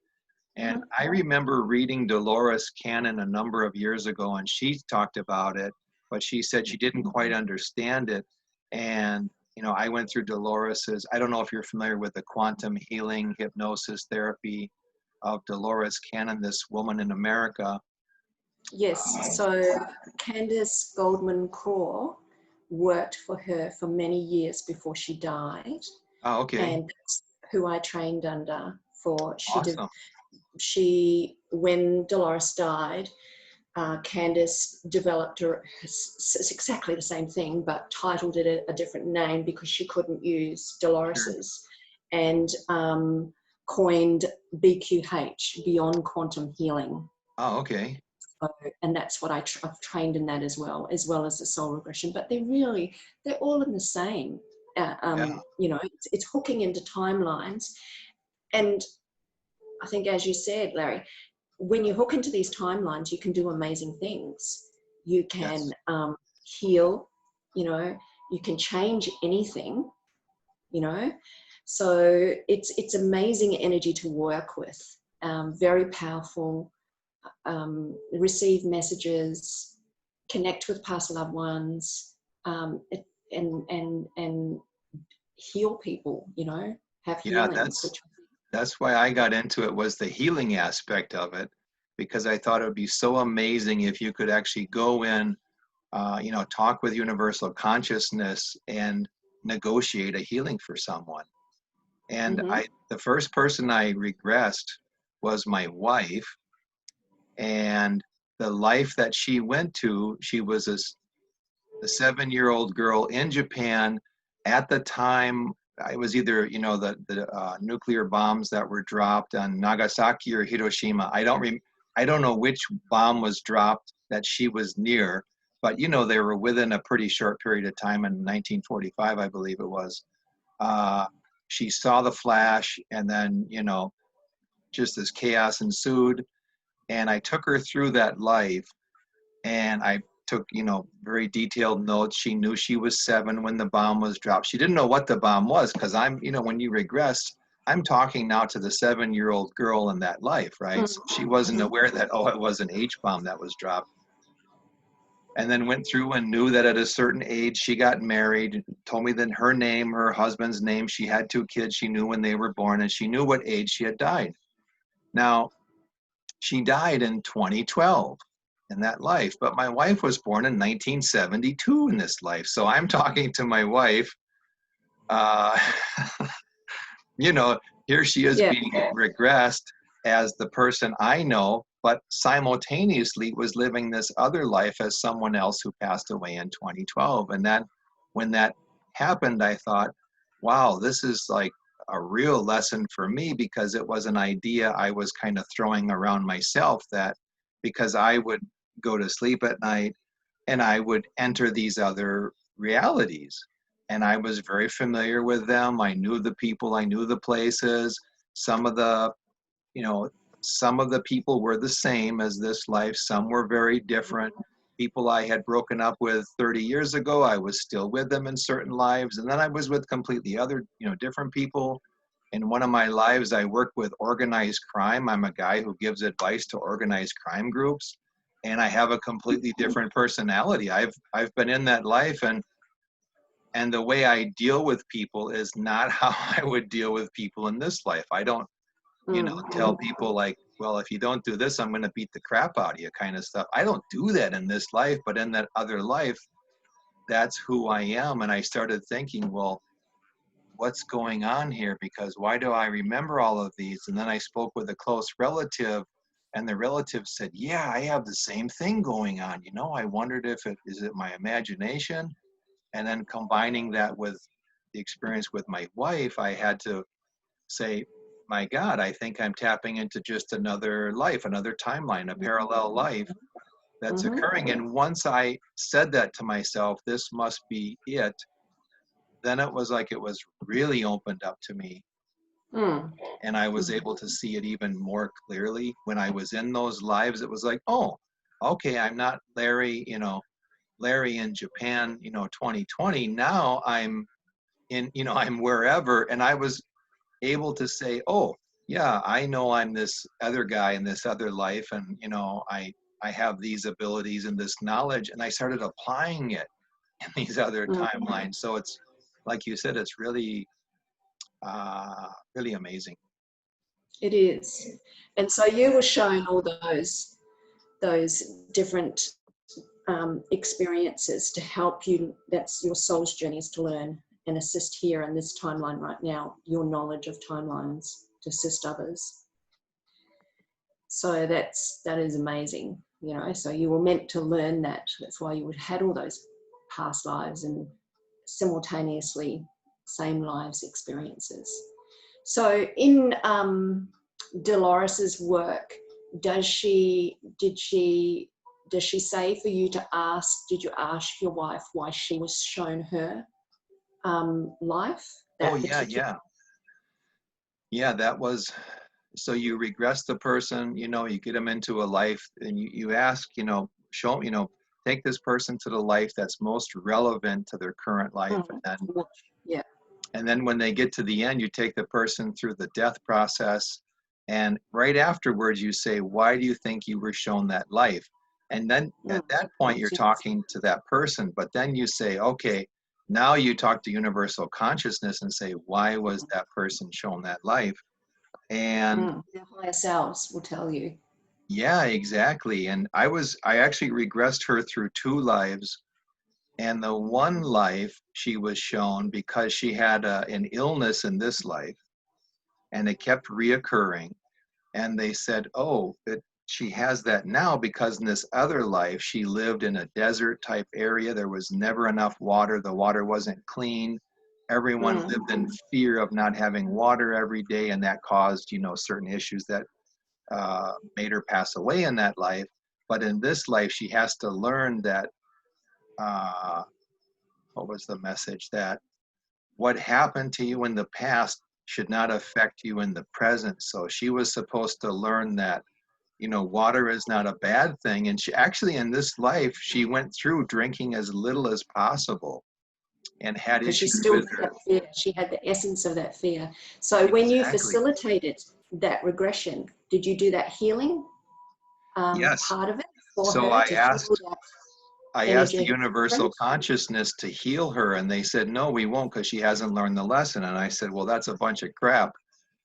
And I remember reading Dolores Cannon a number of years ago, and she talked about it, but she said she didn't quite understand it. And, I went through Dolores's, I don't know if you're familiar with the quantum healing hypnosis therapy of Dolores Cannon, this woman in America. Yes. So Candace Goldman Craw worked for her for many years before she died. Oh, okay. And that's who I trained under for. Awesome. When Dolores died, Candace developed it's exactly the same thing, but titled it a different name because she couldn't use Dolores's, and coined BQH, Beyond Quantum Healing. Oh, okay. And that's what I've trained in that as well as the soul regression. But they're all in the same. It's hooking into timelines. And I think, as you said, Larry, when you hook into these timelines, you can do amazing things. You can heal, you can change anything, So it's amazing energy to work with, very powerful. Receive messages, connect with past loved ones, and heal people, have healings. That's why I got into it, was the healing aspect of it, because I thought it would be so amazing if you could actually go in, talk with universal consciousness and negotiate a healing for someone. And the first person I regressed was my wife. And the life that she went to, she was a 7-year-old girl in Japan at the time. It was either, the nuclear bombs that were dropped on Nagasaki or Hiroshima. I don't know which bomb was dropped that she was near, but they were within a pretty short period of time in 1945, I believe it was. She saw the flash, and then, just this chaos ensued. And I took her through that life, and I took, very detailed notes. She knew she was 7 when the bomb was dropped. She didn't know what the bomb was, because when you regress, I'm talking now to the 7-year-old girl in that life, right? So she wasn't aware that, it was an H bomb that was dropped. And then went through and knew that at a certain age she got married, told me then her name, her husband's name. She had 2 kids. She knew when they were born, and she knew what age she had died. Now, she died in 2012 in that life, but my wife was born in 1972 in this life. So I'm talking to my wife, here she is being regressed as the person I know, but simultaneously was living this other life as someone else who passed away in 2012. And that, when that happened, I thought, wow, this is like a real lesson for me, because it was an idea I was kind of throwing around myself, that because I would go to sleep at night and I would enter these other realities, and I was very familiar with them. I knew the people, I knew the places. Some of the people were the same as this life. Some were very different. People I had broken up with 30 years ago, I was still with them in certain lives. And then I was with completely other, different people. In one of my lives, I worked with organized crime. I'm a guy who gives advice to organized crime groups. And I have a completely different personality. I've been in that life, and the way I deal with people is not how I would deal with people in this life. I don't, tell people like, well, if you don't do this, I'm going to beat the crap out of you, kind of stuff. I don't do that in this life, but in that other life, that's who I am. And I started thinking, well, what's going on here? Because why do I remember all of these? And then I spoke with a close relative And the relative said, yeah, I have the same thing going on. You know, I wondered if is it my imagination? And then combining that with the experience with my wife, I had to say, my God, I think I'm tapping into just another life, another timeline, a parallel life that's Mm-hmm. occurring. And once I said that to myself, this must be it, then it was like it was really opened up to me. Mm. And I was able to see it even more clearly when I was in those lives. It was like, oh, okay, I'm not Larry, Larry in Japan, 2020. Now I'm in, I'm wherever. And I was able to say, oh, yeah, I know I'm this other guy in this other life. And, I have these abilities and this knowledge. And I started applying it in these other Mm. timelines. So it's, like you said, it's really, really amazing. It is. And so you were shown all those different experiences to help you. That's your soul's journey, is to learn and assist here in this timeline right now, your knowledge of timelines to assist others. So that is amazing, so you were meant to learn that. That's why you had all those past lives and simultaneously same lives experiences. So in Dolores's work, did she say for you to ask, did you ask your wife why she was shown her life, Oh, that yeah, particular? yeah. Yeah, that was, so you regress the person, you get them into a life and you ask, show, take this person to the life that's most relevant to their current life. Yeah. And then when they get to the end, you take the person through the death process. And right afterwards, you say, why do you think you were shown that life? And then at that point, you're talking to that person. But then you say, okay, now you talk to universal consciousness and say, why was that person shown that life? And Their higher selves will tell you. yeah, exactly. And I actually regressed her through 2 lives. And the one life she was shown because she had an illness in this life and it kept reoccurring. And they said, oh, she has that now because in this other life, she lived in a desert type area. There was never enough water. The water wasn't clean. Everyone lived in fear of not having water every day. And that caused, certain issues that made her pass away in that life. But in this life, she has to learn that, what was the message? That what happened to you in the past should not affect you in the present. So she was supposed to learn that, water is not a bad thing. And she actually, in this life, she went through drinking as little as possible and had Because she issues still with had her. that fear. She had the essence of that fear. So when you Exactly. facilitated that regression, did you do that healing Yes. part of it for So her I to heal asked that I asked the energetic universal footprint? consciousness to heal her, and they said, no, we won't because she hasn't learned the lesson. And I said, well, that's a bunch of crap.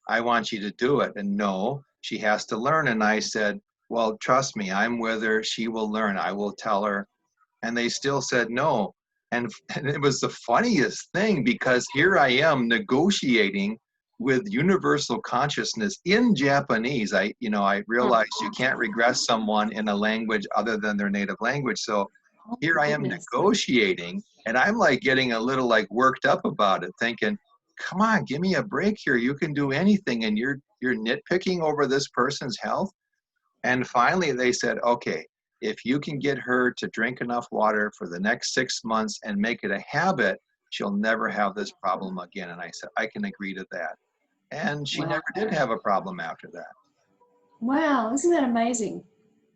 I want you to do it. And no, she has to learn. And I said, well, trust me, I'm with her. She will learn. I will tell her. And they still said no. And it was the funniest thing because here I am negotiating with universal consciousness in Japanese. I realized you can't regress someone in a language other than their native language. So Oh here my I am goodness. negotiating and I'm like getting a little like worked up about it, thinking, come on, give me a break here. You can do anything. And you're nitpicking over this person's health. And finally they said, okay, if you can get her to drink enough water for the next 6 months and make it a habit, she'll never have this problem again. And I said, I can agree to that. And she Wow. never did have a problem after that. Wow, isn't that amazing?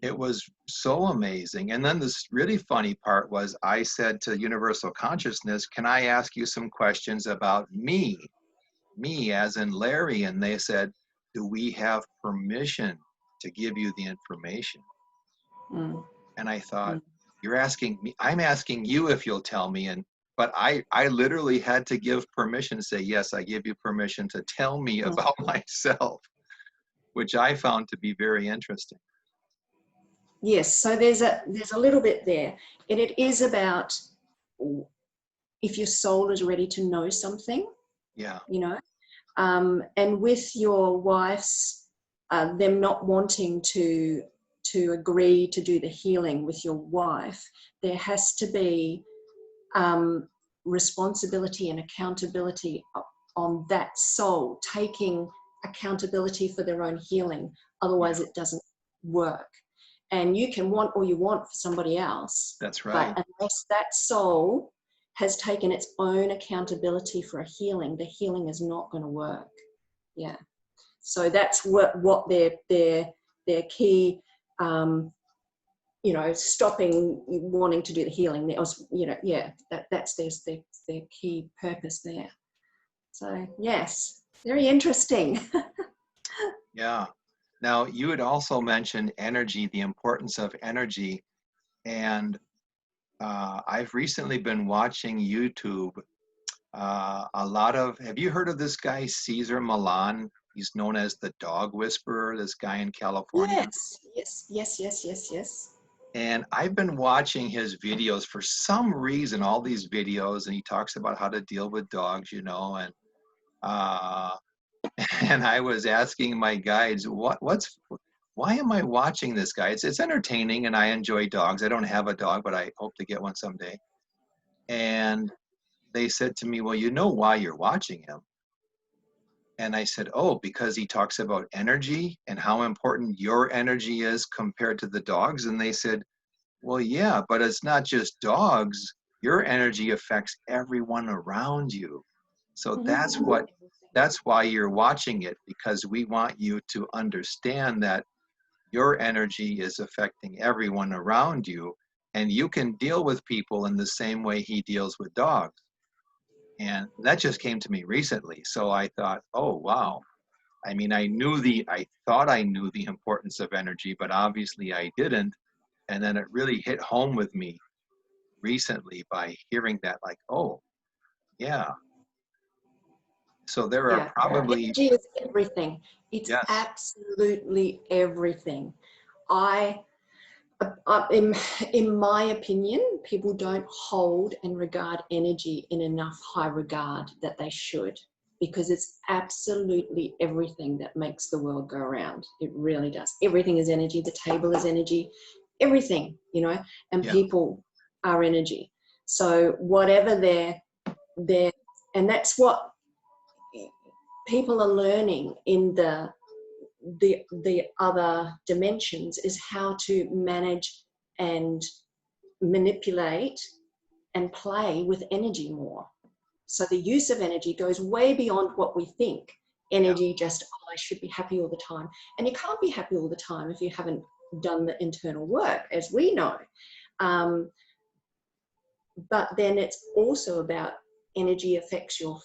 It was so amazing. And then this really funny part was I said to Universal Consciousness, can I ask you some questions about me as in Larry? And they said, do we have permission to give you the information? Mm. And I thought, Mm. you're asking me, I'm asking you if you'll tell me. But I literally had to give permission to say, yes, I give you permission to tell me Mm. about myself, which I found to be very interesting. Yes, so there's a little bit there, and it is about if your soul is ready to know something, Yeah. and with your wife's them not wanting to agree to do the healing with your wife, there has to be responsibility and accountability on that soul taking accountability for their own healing. Otherwise, it doesn't work. And you can want all you want for somebody else. That's right. But unless that soul has taken its own accountability for a healing, the healing is not going to work. Yeah. So that's what their key, stopping wanting to do the healing. That's their key purpose there. So yes, very interesting. Yeah. Now, you had also mentioned energy, the importance of energy. And I've recently been watching YouTube. Have you heard of this guy, Cesar Millan? He's known as the dog whisperer, this guy in California. Yes. And I've been watching his videos for some reason, all these videos, and he talks about how to deal with dogs, and and I was asking my guides, why am I watching this guy? It's entertaining, and I enjoy dogs. I don't have a dog, but I hope to get one someday. And they said to me, well, you know why you're watching him? And I said, oh, because he talks about energy and how important your energy is compared to the dogs. And they said, well, yeah, but it's not just dogs. Your energy affects everyone around you. So that's why you're watching it, because we want you to understand that your energy is affecting everyone around you, and you can deal with people in the same way he deals with dogs. And that just came to me recently. So I thought, oh, wow. I mean, I thought I knew the importance of energy, but obviously I didn't. And then it really hit home with me recently by hearing that, like, oh, yeah. So there are probably, energy is everything. It's yes, absolutely everything. In my opinion, people don't hold and regard energy in enough high regard that they should, because it's absolutely everything that makes the world go around. It really does. Everything is energy. The table is energy. Everything, and people are energy. So whatever they're, and that's what people are learning in the other dimensions, is how to manage and manipulate and play with energy more. So the use of energy goes way beyond what we think. Energy just, I should be happy all the time. And you can't be happy all the time if you haven't done the internal work, as we know. But then it's also about energy affects your,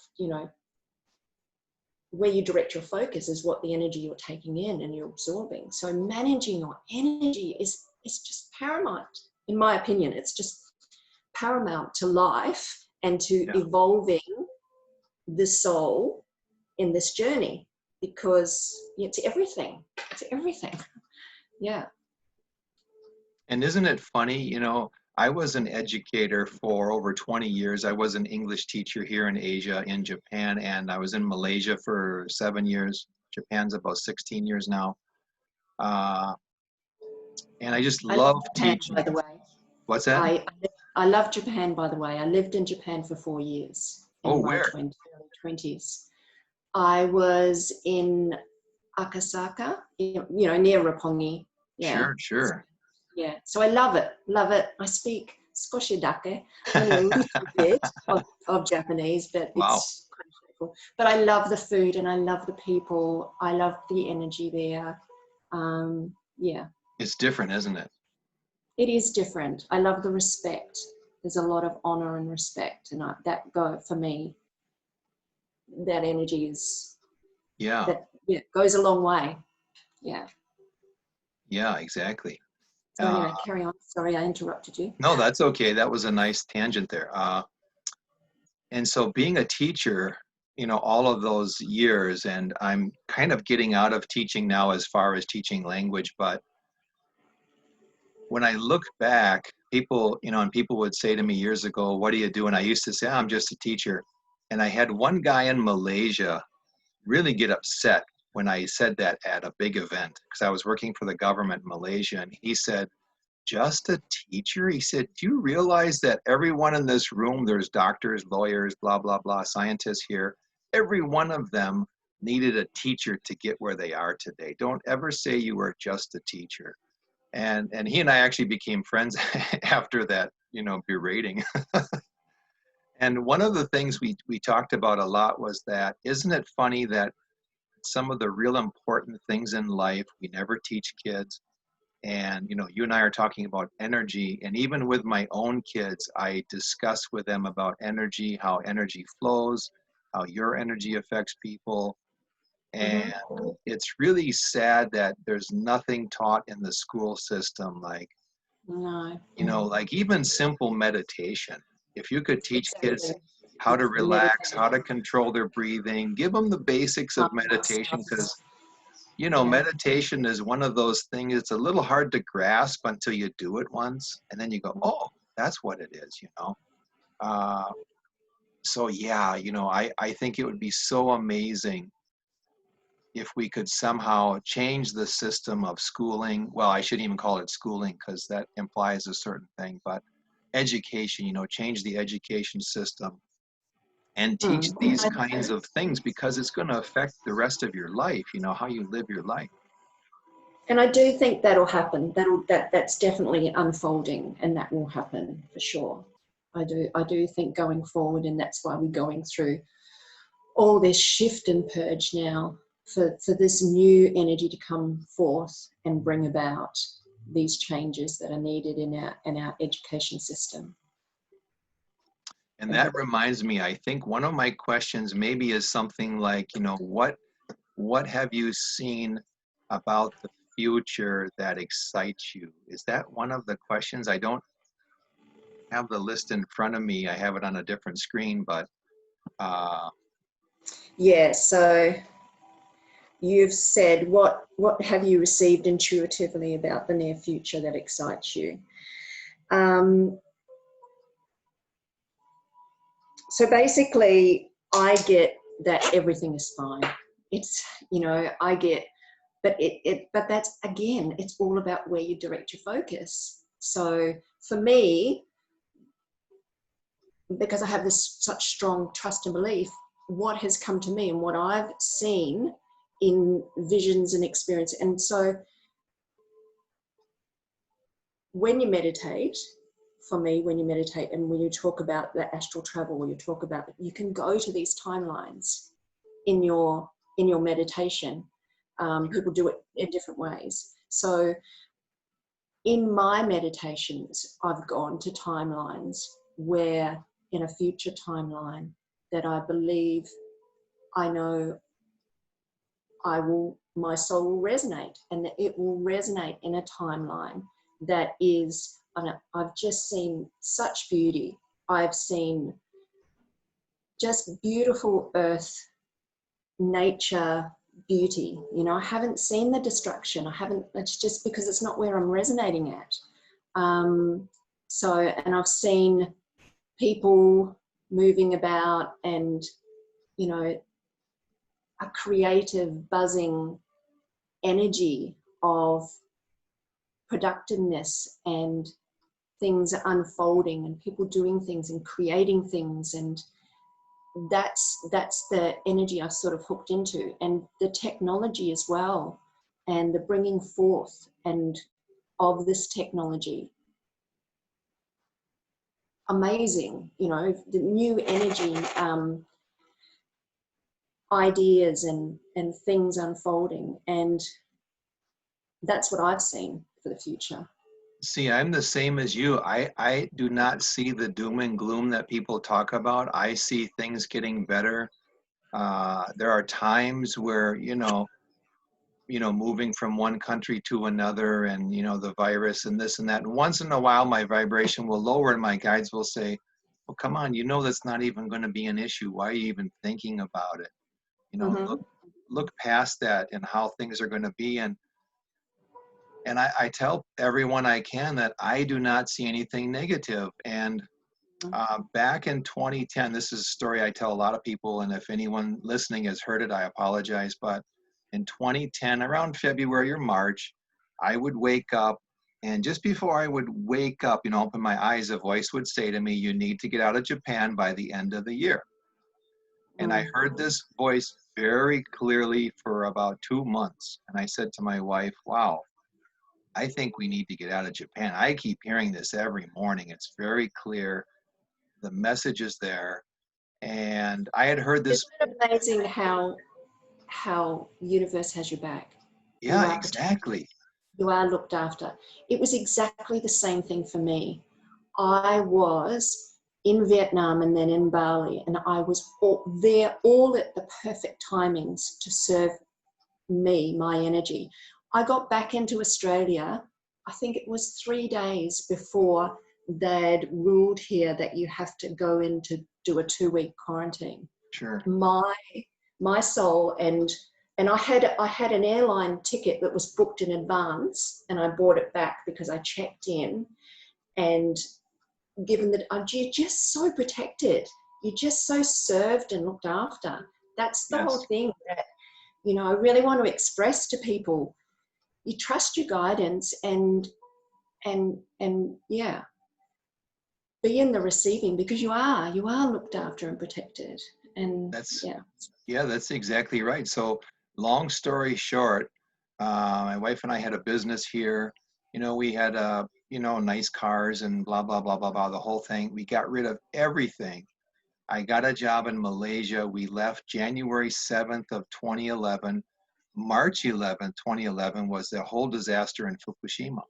where you direct your focus is what the energy you're taking in and you're absorbing. So managing your energy is just paramount, in my opinion. It's just paramount to life and to evolving the soul in this journey, because it's everything. It's everything. Yeah. And isn't it funny, I was an educator for over 20 years. I was an English teacher here in Asia, in Japan, and I was in Malaysia for 7 years. Japan's about 16 years now. And I just love teaching. By the way. What's that? I love Japan, by the way. I lived in Japan for 4 years in my early 20s. I was in Akasaka, near Roppongi. Yeah. Sure. Yeah, so I love it. I speak skoshidake, only a little bit of Japanese, but it's quite simple. But I love the food and I love the people. I love the energy there. It's different, isn't it? It is different. I love the respect. There's a lot of honor and respect, and for me, that energy is goes a long way. Yeah, exactly. So anyway, carry on. Sorry, I interrupted you. No, that's okay. That was a nice tangent there. And so being a teacher, all of those years, and I'm kind of getting out of teaching now as far as teaching language, but when I look back, people, and people would say to me years ago, what do you do? And I used to say, I'm just a teacher. And I had one guy in Malaysia really get upset when I said that at a big event, because I was working for the government in Malaysia, and he said, just a teacher? He said, do you realize that everyone in this room, there's doctors, lawyers, blah, blah, blah, scientists here, every one of them needed a teacher to get where they are today. Don't ever say you were just a teacher. And he and I actually became friends after that, you know, berating. And one of the things we talked about a lot was that, isn't it funny that some of the real important things in life we never teach kids? And, you know, you and I are talking about energy, and even with my own kids, I discuss with them about energy, how energy flows, how your energy affects people. And it's really sad that there's nothing taught in the school system, like, No. you know, like even simple meditation. If you could teach kids Exactly. how to relax, how Meditating. to control their breathing, give them the basics of Calm meditation, ourselves. because, you know, Yeah. meditation is one of those things, it's a little hard to grasp until you do it once. And then you go, oh, that's what it is, you know. Uh, so, yeah, you know, I think it would be so amazing if we could somehow change the system of schooling. Well, I shouldn't even call it schooling because that implies a certain thing, but education, you know, change the education system and teach Mm. these kinds of things, because it's going to affect the rest of your life, you know, how you live your life. And I do think that'll happen. That's definitely unfolding, and that will happen for sure. I do think going forward, and that's why we're going through all this shift and purge now, for this new energy to come forth and bring about these changes that are needed in our education system. And that reminds me, I think one of my questions maybe is something like, you know, what have you seen about the future that excites you? Is that one of the questions? I don't have the list in front of me. I have it on a different screen, but Yeah, so you've said, what have you received intuitively about the near future that excites you? So basically, I get that everything is fine. It's, you know, I get, but that's, again, it's all about where you direct your focus. So for me, because I have this such strong trust and belief, what has come to me and what I've seen in visions and experience. And so when you meditate, for me, when you meditate and when you talk about the astral travel, or you talk about, you can go to these timelines in your meditation. People do it in different ways. So in my meditations, I've gone to timelines where, in a future timeline, that I believe, I know my soul will resonate, and that it will resonate in a timeline that is, I've just seen such beauty. I've seen just beautiful earth, nature, beauty. You know, I haven't seen the destruction. It's just because it's not where I'm resonating at. And I've seen people moving about, and, you know, a creative, buzzing energy of productiveness, and things unfolding, and people doing things and creating things. And that's the energy I've sort of hooked into, and the technology as well, and the bringing forth and of this technology. Amazing, you know, the new energy, ideas and things unfolding, and that's what I've seen for the future. see, I'm the same as you. I do not see the doom and gloom that people talk about. I see things getting better. There are times where, moving from one country to another, and, the virus and this and that. And once in a while, my vibration will lower and my guides will say, well, come on, that's not even going to be an issue. Why are you even thinking about it? Mm-hmm. Look past that and how things are going to be. And I tell everyone I can that I do not see anything negative. And back in 2010, this is a story I tell a lot of people, and if anyone listening has heard it, I apologize. But in 2010, around February or March, I would wake up, and just before I would wake up, open my eyes, a voice would say to me, "You need to get out of Japan by the end of the year." And I Mm. heard this voice very clearly for about 2 months. And I said to my wife, "Wow, I think we need to get out of Japan. I keep hearing this every morning. It's very clear. The message is there." And I had heard this. Isn't it amazing how universe has your back? You Yeah, are protected. exactly. You are looked after. It was exactly the same thing for me. I was in Vietnam and then in Bali, and I was there all at the perfect timings to serve me, my energy. I got back into Australia, I think it was 3 days before they'd ruled here that you have to go in to do a 2-week quarantine. Sure. My soul, and I had an airline ticket that was booked in advance, and I bought it back because I checked in, and given that you're just so protected, you're just so served and looked after. That's the whole Yes. thing that I really want to express to people. You trust your guidance, and yeah, be in the receiving, because you are looked after and protected. And That's, yeah. yeah, that's exactly right. So, long story short, my wife and I had a business here. We had, nice cars and blah, blah, blah, blah, blah, the whole thing. We got rid of everything. I got a job in Malaysia. We left January 7th of 2011. March 11th, 2011 was the whole disaster in Fukushima.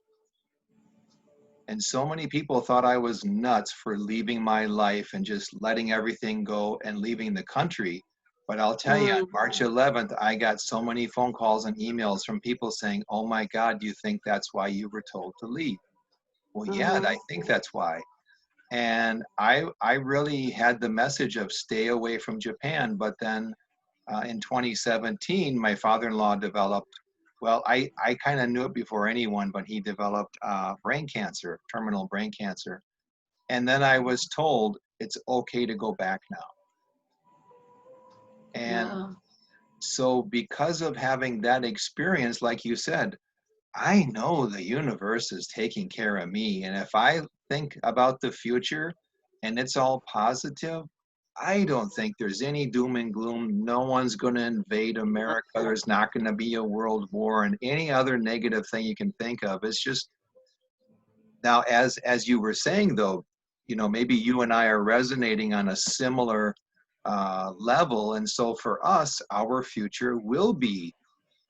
And so many people thought I was nuts for leaving my life and just letting everything go and leaving the country. But I'll tell you, on Mm. March 11th, I got so many phone calls and emails from people saying, "Oh my God, do you think that's why you were told to leave?" Well, yeah, Mhm. I think that's why. And I really had the message of stay away from Japan. But then in 2017, my father-in-law developed, well, I kind of knew it before anyone, but he developed brain cancer, terminal brain cancer. And then I was told it's okay to go back now. And Wow. so because of having that experience, like you said, I know the universe is taking care of me. And if I think about the future and it's all positive, I don't think there's any doom and gloom. No one's going to invade America. There's not going to be a world war and any other negative thing you can think of. It's just now, as you were saying, though, maybe you and I are resonating on a similar level. And so for us, our future will be,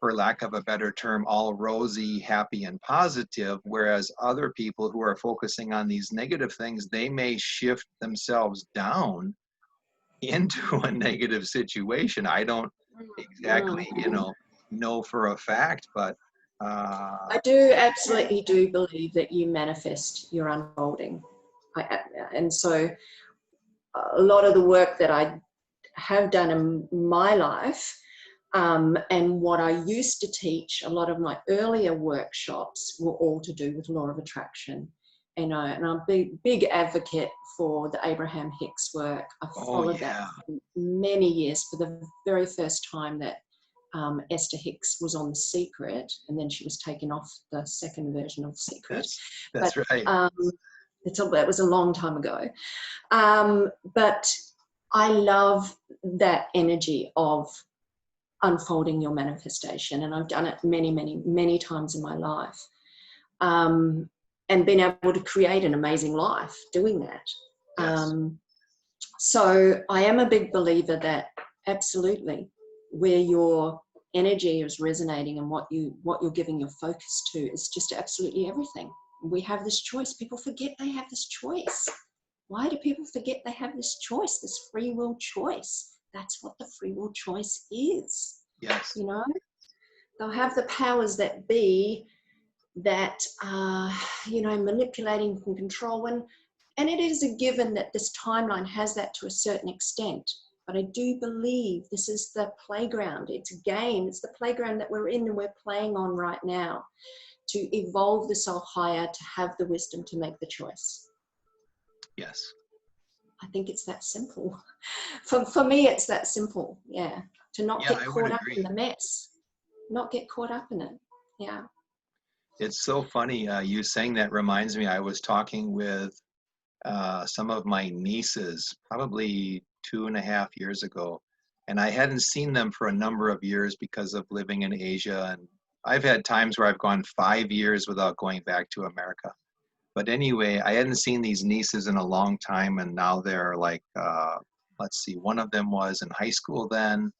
for lack of a better term, all rosy, happy, and positive, whereas other people who are focusing on these negative things, they may shift themselves down into a negative situation. I don't exactly, Mm. know for a fact, but I do absolutely do believe that you manifest your unfolding. And so a lot of the work that I have done in my life, and what I used to teach, a lot of my earlier workshops were all to do with law of attraction. And I'm a big advocate for the Abraham Hicks work. I oh followed that yeah, for many years, for the very first time that Esther Hicks was on The Secret, and then she was taken off the second version of The Secret. that's But that's right. that was a long time ago. But I love that energy of unfolding your manifestation, and I've done it many, many, many times in my life, and been able to create an amazing life doing that. Yes, So I am a big believer that absolutely, where your energy is resonating and what you're giving your focus to is just absolutely everything. We have this choice. People forget they have this choice. Why do people forget they have this choice, this free will choice? That's what the free will choice is. yes, They'll have the powers that be that are, manipulating and control. And it is a given that this timeline has that to a certain extent. But I do believe this is the playground. It's a game. It's the playground that we're in and we're playing on right now to evolve the soul higher, to have the wisdom to make the choice. yes. I think it's that simple. For me, it's that simple. Yeah. To not Yeah, get I would caught up agree. in the mess. not get caught up in it. Yeah. It's so funny. You saying that reminds me, I was talking with some of my nieces probably 2.5 years ago, and I hadn't seen them for a number of years because of living in Asia. And I've had times where I've gone 5 years without going back to America. But anyway, I hadn't seen these nieces in a long time, and now they're like, let's see, one of them was in high school then,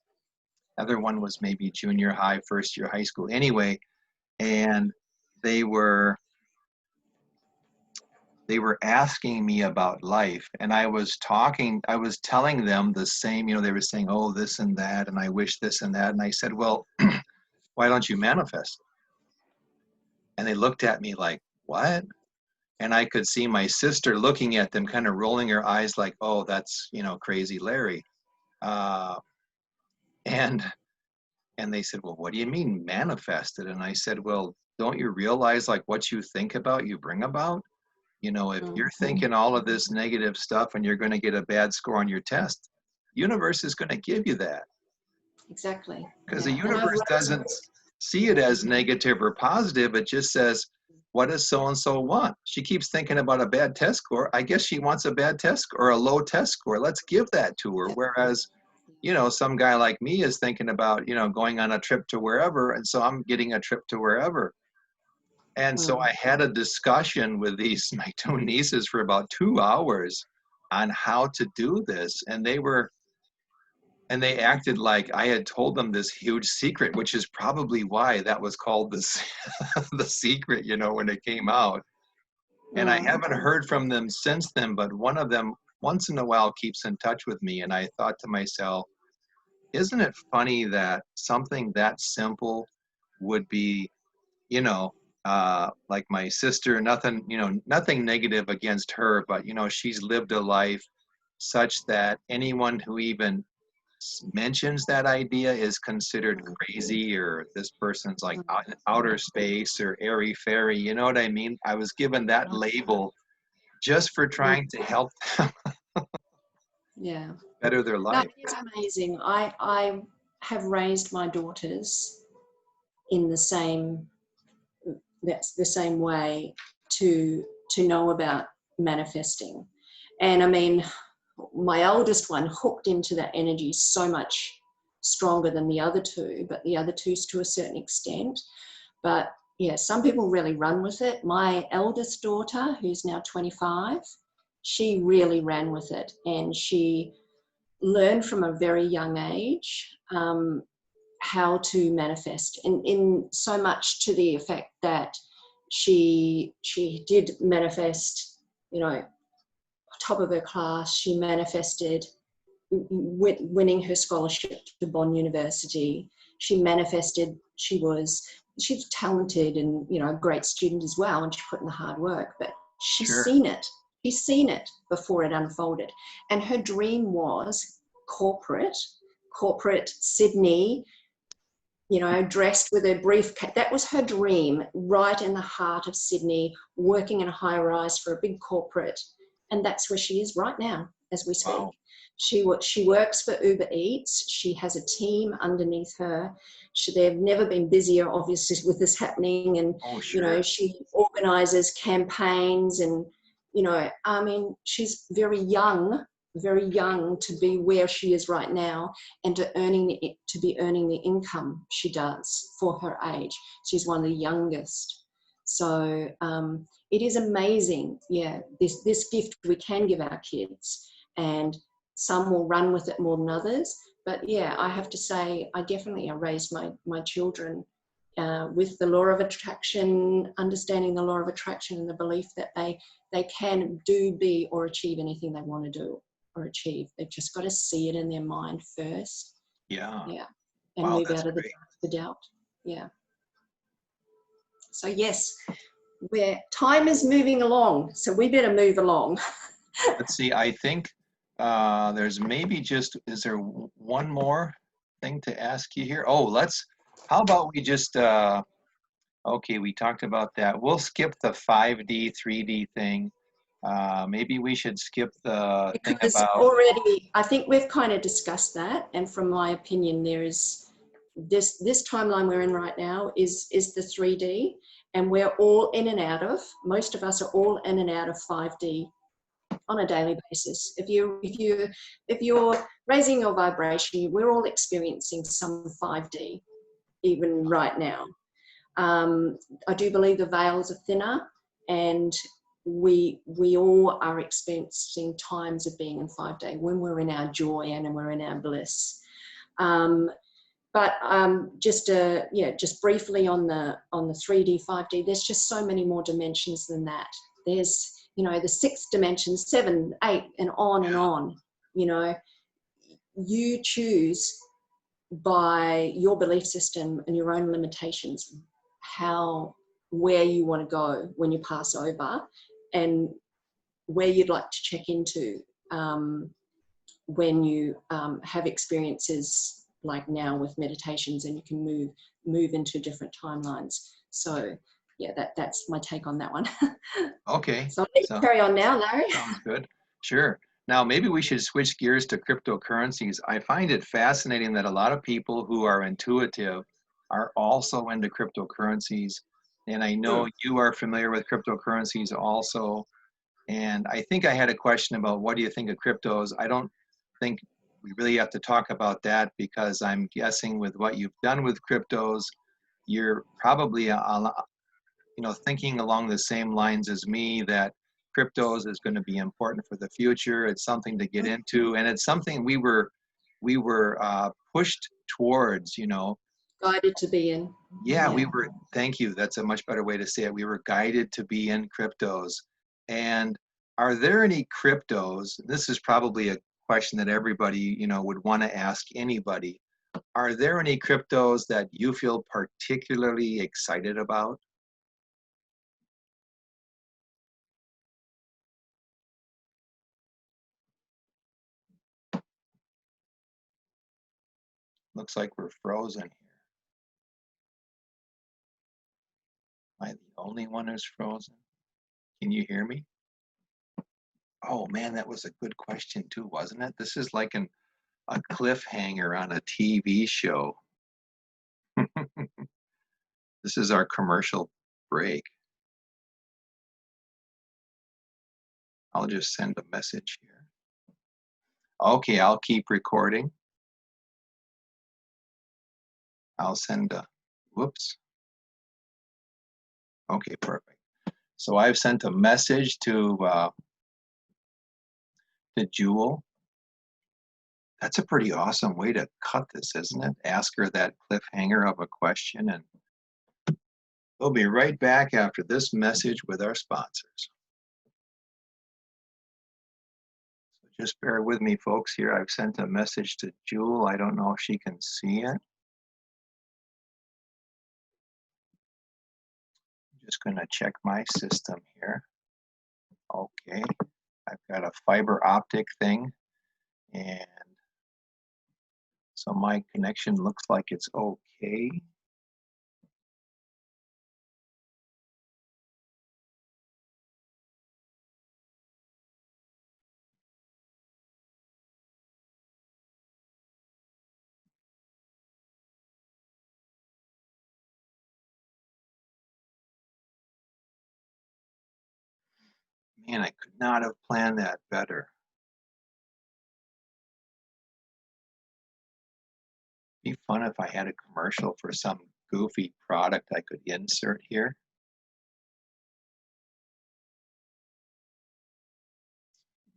other one was maybe junior high, first year high school. Anyway, and they were they were asking me about life, and I was telling them the same, they were saying, oh, this and that, and I wish this and that. And I said, well, why don't you manifest? And they looked at me like, what? And I could see my sister looking at them, kind of rolling her eyes like, oh, that's, crazy Larry. Uh, and and they said, well, what do you mean manifested? And I said, well, don't you realize like what you think about, you bring about? If you're thinking all of this negative stuff and you're going to get a bad score on your test, universe is going to give you that. Exactly. Because Yeah. the universe doesn't see it as negative or positive. It just says, what does so-and-so want? She keeps thinking about a bad test score. I guess she wants a bad test score or a low test score. Let's give that to her. Whereas, some guy like me is thinking about, going on a trip to wherever. And so I'm getting a trip to wherever. And so I had a discussion with my two nieces for about 2 hours on how to do this. And they acted like I had told them this huge secret, which is probably why that was called the secret, when it came out. And I haven't heard from them since then, but one of them once in a while keeps in touch with me. And I thought to myself, isn't it funny that something that simple would be, like my sister, nothing negative against her, but, she's lived a life such that anyone who even mentions that idea is considered crazy, or this person's like outer space or airy fairy. You know what I mean? I was given that label just for trying to help them Yeah. better their No, life. it's amazing. I have raised my daughters in the same way to know about manifesting. And I mean, my oldest one hooked into that energy so much stronger than the other two, but the other two's to a certain extent. But yeah, some people really run with it. My eldest daughter, who's now 25, she really ran with it, and she learned from a very young age how to manifest, in so much to the effect that she did manifest, top of her class. She manifested winning her scholarship to Bonn University. She manifested she's talented and a great student as well, and she put in the hard work, but she's seen it before it unfolded. And her dream was corporate Sydney, dressed with her briefcase. That was her dream, right in the heart of Sydney, working in a high rise for a big corporate. And that's where she is right now as we speak. Wow. She works for Uber Eats. She has a team underneath her. They've never been busier, obviously, with this happening. And, she organizes campaigns and, I mean, she's very young to be where she is right now, and to be earning the income she does for her age. She's one of the youngest. So it is amazing, this gift we can give our kids, and some will run with it more than others. But I have to say, I raised my children with the law of attraction, understanding the law of attraction, and the belief that they can do, be, or achieve anything they want to do or achieve. They've just got to see it in their mind first. And move out of the doubt. So yes, time is moving along, so we better move along. Let's see, I think there's maybe is there one more thing to ask you here? Oh, how about we just, okay, we talked about that. We'll skip the 5D, 3D thing. Maybe we should skip the because thing about... already, I think we've kind of discussed that, and from my opinion, there is this timeline we're in right now is the 3D, and we're all in and out of, most of us are all in and out of 5D on a daily basis. If you're raising your vibration, we're all experiencing some 5D even right now. I do believe the veils are thinner, and we all are experiencing times of being in 5D when we're in our joy and when we're in our bliss. But just briefly on the 3D, 5D, there's just so many more dimensions than that. There's, you know, the 6 dimensions, 7, 8, and on and on. You know, you choose by your belief system and your own limitations where you want to go when you pass over, and where you'd like to check into when you have experiences like now with meditations, and you can move into different timelines. So yeah, that's my take on that one. Okay. So I'll let you carry on now, Larry. Sounds good. Sure. Now, maybe we should switch gears to cryptocurrencies. I find it fascinating that a lot of people who are intuitive are also into cryptocurrencies. And I know you are familiar with cryptocurrencies also. And I think I had a question about what do you think of cryptos? I don't think we really have to talk about that, because I'm guessing with what you've done with cryptos, you're probably thinking along the same lines as me, that cryptos is going to be important for the future. It's something to get into, and it's something we were pushed towards. Guided to be in. Yeah, we were. Thank you. That's a much better way to say it. We were guided to be in cryptos. And are there any cryptos? This is probably a question that everybody would want to ask anybody. Are there any cryptos that you feel particularly excited about? Looks like we're frozen here. Am I the only one who's frozen? Can you hear me? Oh man, that was a good question too, wasn't it? This is like a cliffhanger on a TV show. This is our commercial break. I'll just send a message here. Okay, I'll keep recording. I'll send a, whoops. Okay, perfect. So I've sent a message to Jule. That's a pretty awesome way to cut this, isn't it? Ask her that cliffhanger of a question, and we'll be right back after this message with our sponsors. So just bear with me, folks, here. I've sent a message to Jule. I don't know if she can see it. I'm just going to check my system here. Okay, I've got a fiber optic thing, and so my connection looks like it's okay. Man, I could not have planned that better. It'd be fun if I had a commercial for some goofy product I could insert here.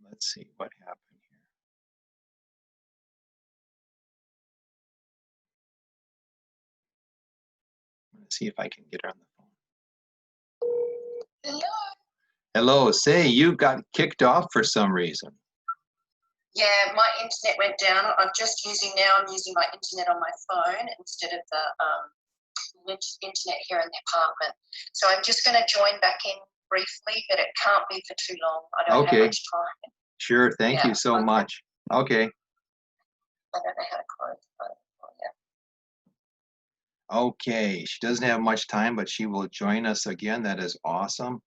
Let's see what happened here. I'm going to see if I can get her on the phone. Hello. Hello, say you got kicked off for some reason. Yeah, my internet went down. I'm using my internet on my phone instead of the internet here in the apartment. So I'm just going to join back in briefly, but it can't be for too long. I don't have much time. Sure, thank you so much. Okay. I don't know how to close the phone. Okay, she doesn't have much time, but she will join us again. That is awesome.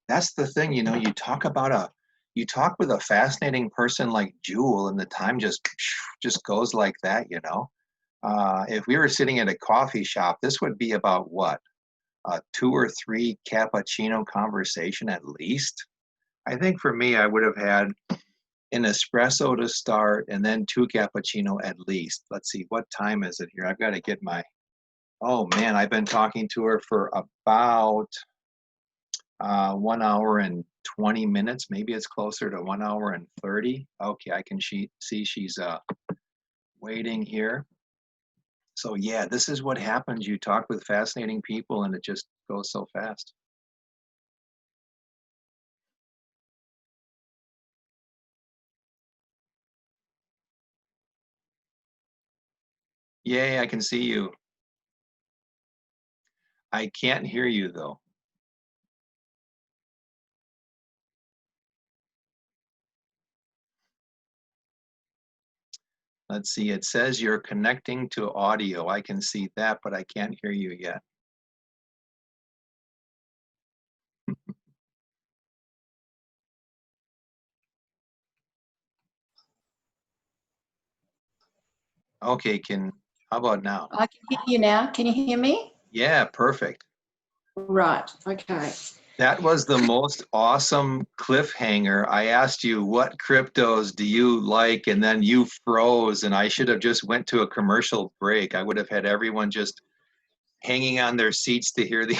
That's the thing, you talk with a fascinating person like Jule, and the time just goes like that, If we were sitting at a coffee shop, this would be about what? A 2 or 3 cappuccino conversation at least. I think for me, I would have had an espresso to start and then 2 cappuccino at least. Let's see, what time is it here? I've got to get my, oh man, I've been talking to her for about 1 hour and 20 minutes. Maybe it's closer to 1 hour and 30. Okay, I can see she's waiting here. So yeah, this is what happens. You talk with fascinating people and it just goes so fast. Yay, I can see you. I can't hear you though. Let's see, it says you're connecting to audio. I can see that, but I can't hear you yet. Okay, how about now? I can hear you now. Can you hear me? Yeah, perfect. Right, okay. That was the most awesome cliffhanger. I asked you, what cryptos do you like? And then you froze, and I should have just went to a commercial break. I would have had everyone just hanging on their seats to hear the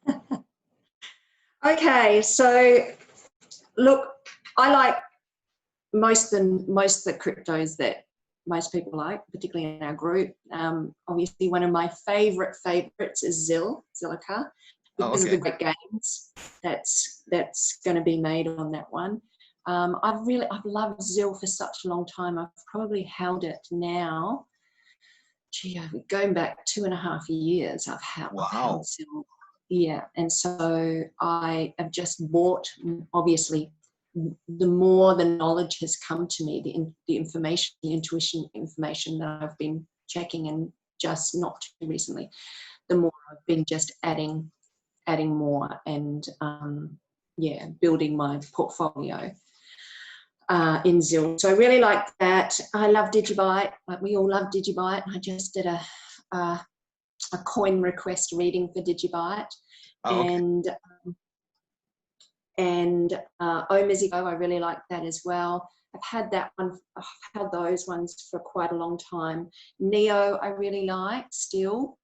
answer. Okay, so look, I like most of the cryptos that most people like, particularly in our group. Obviously, one of my favorites is Zilliqa, because of the great gains that's going to be made on that one. I've loved Zil for such a long time. I've probably held it now. Gee, going back 2.5 years, I've held Zil. Yeah, and so I have just bought, obviously, the more the knowledge has come to me, the information, the intuition information that I've been checking, and just not too recently, the more I've been just adding more and building my portfolio in Zil. So I really like that. I love Digibyte. Like we all love Digibyte. I just did a coin request reading for Digibyte. Oh, okay. And Omizigo, I really like that as well. I've had those ones for quite a long time. Neo, I really like still.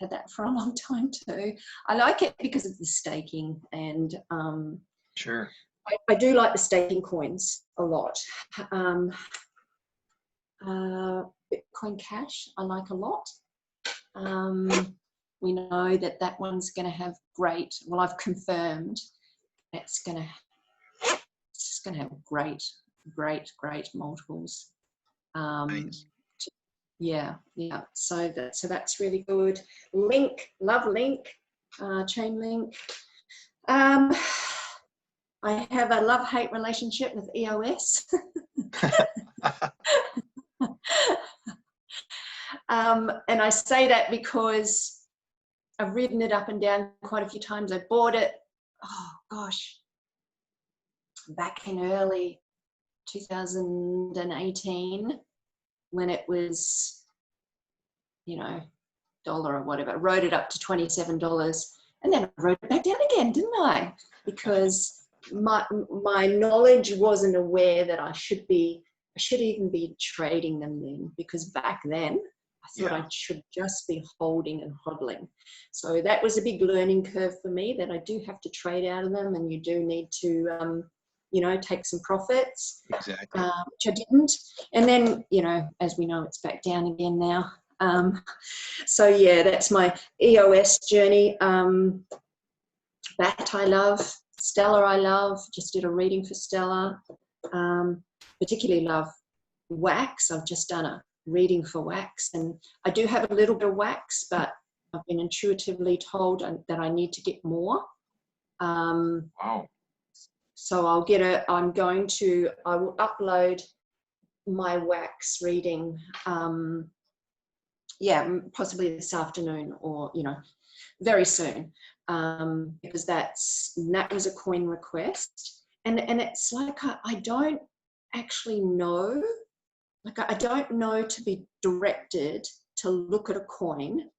Had that for a long time too. I like it because of the staking, and Sure. I do like the staking coins a lot. Bitcoin Cash, I like a lot. We know that one's going to have great. Well, I've confirmed it's going to have great multiples. Nice. Yeah. So that's really good. Link, love Link, Chainlink. I have a love-hate relationship with EOS. And I say that because I've ridden it up and down quite a few times. I bought it, oh gosh, back in early 2018 when it was, dollar or whatever. I wrote it up to $27 and then I wrote it back down again, didn't I? Because my knowledge wasn't aware that I should even be trading them then, because back then I thought I should just be holding and hodling. So that was a big learning curve for me, that I do have to trade out of them, and you do need to take some profits. Exactly. Which I didn't. And then, as we know, it's back down again now. So yeah, that's my EOS journey. BAT I love, Stellar I love, just did a reading for Stellar. Particularly love Wax. I've just done a reading for Wax, and I do have a little bit of Wax, but I've been intuitively told that I need to get more. Wow. So I will upload my Wax reading, possibly this afternoon, or, very soon, because that was a coin request. And it's like, I don't actually know like I don't know to be directed to look at a coin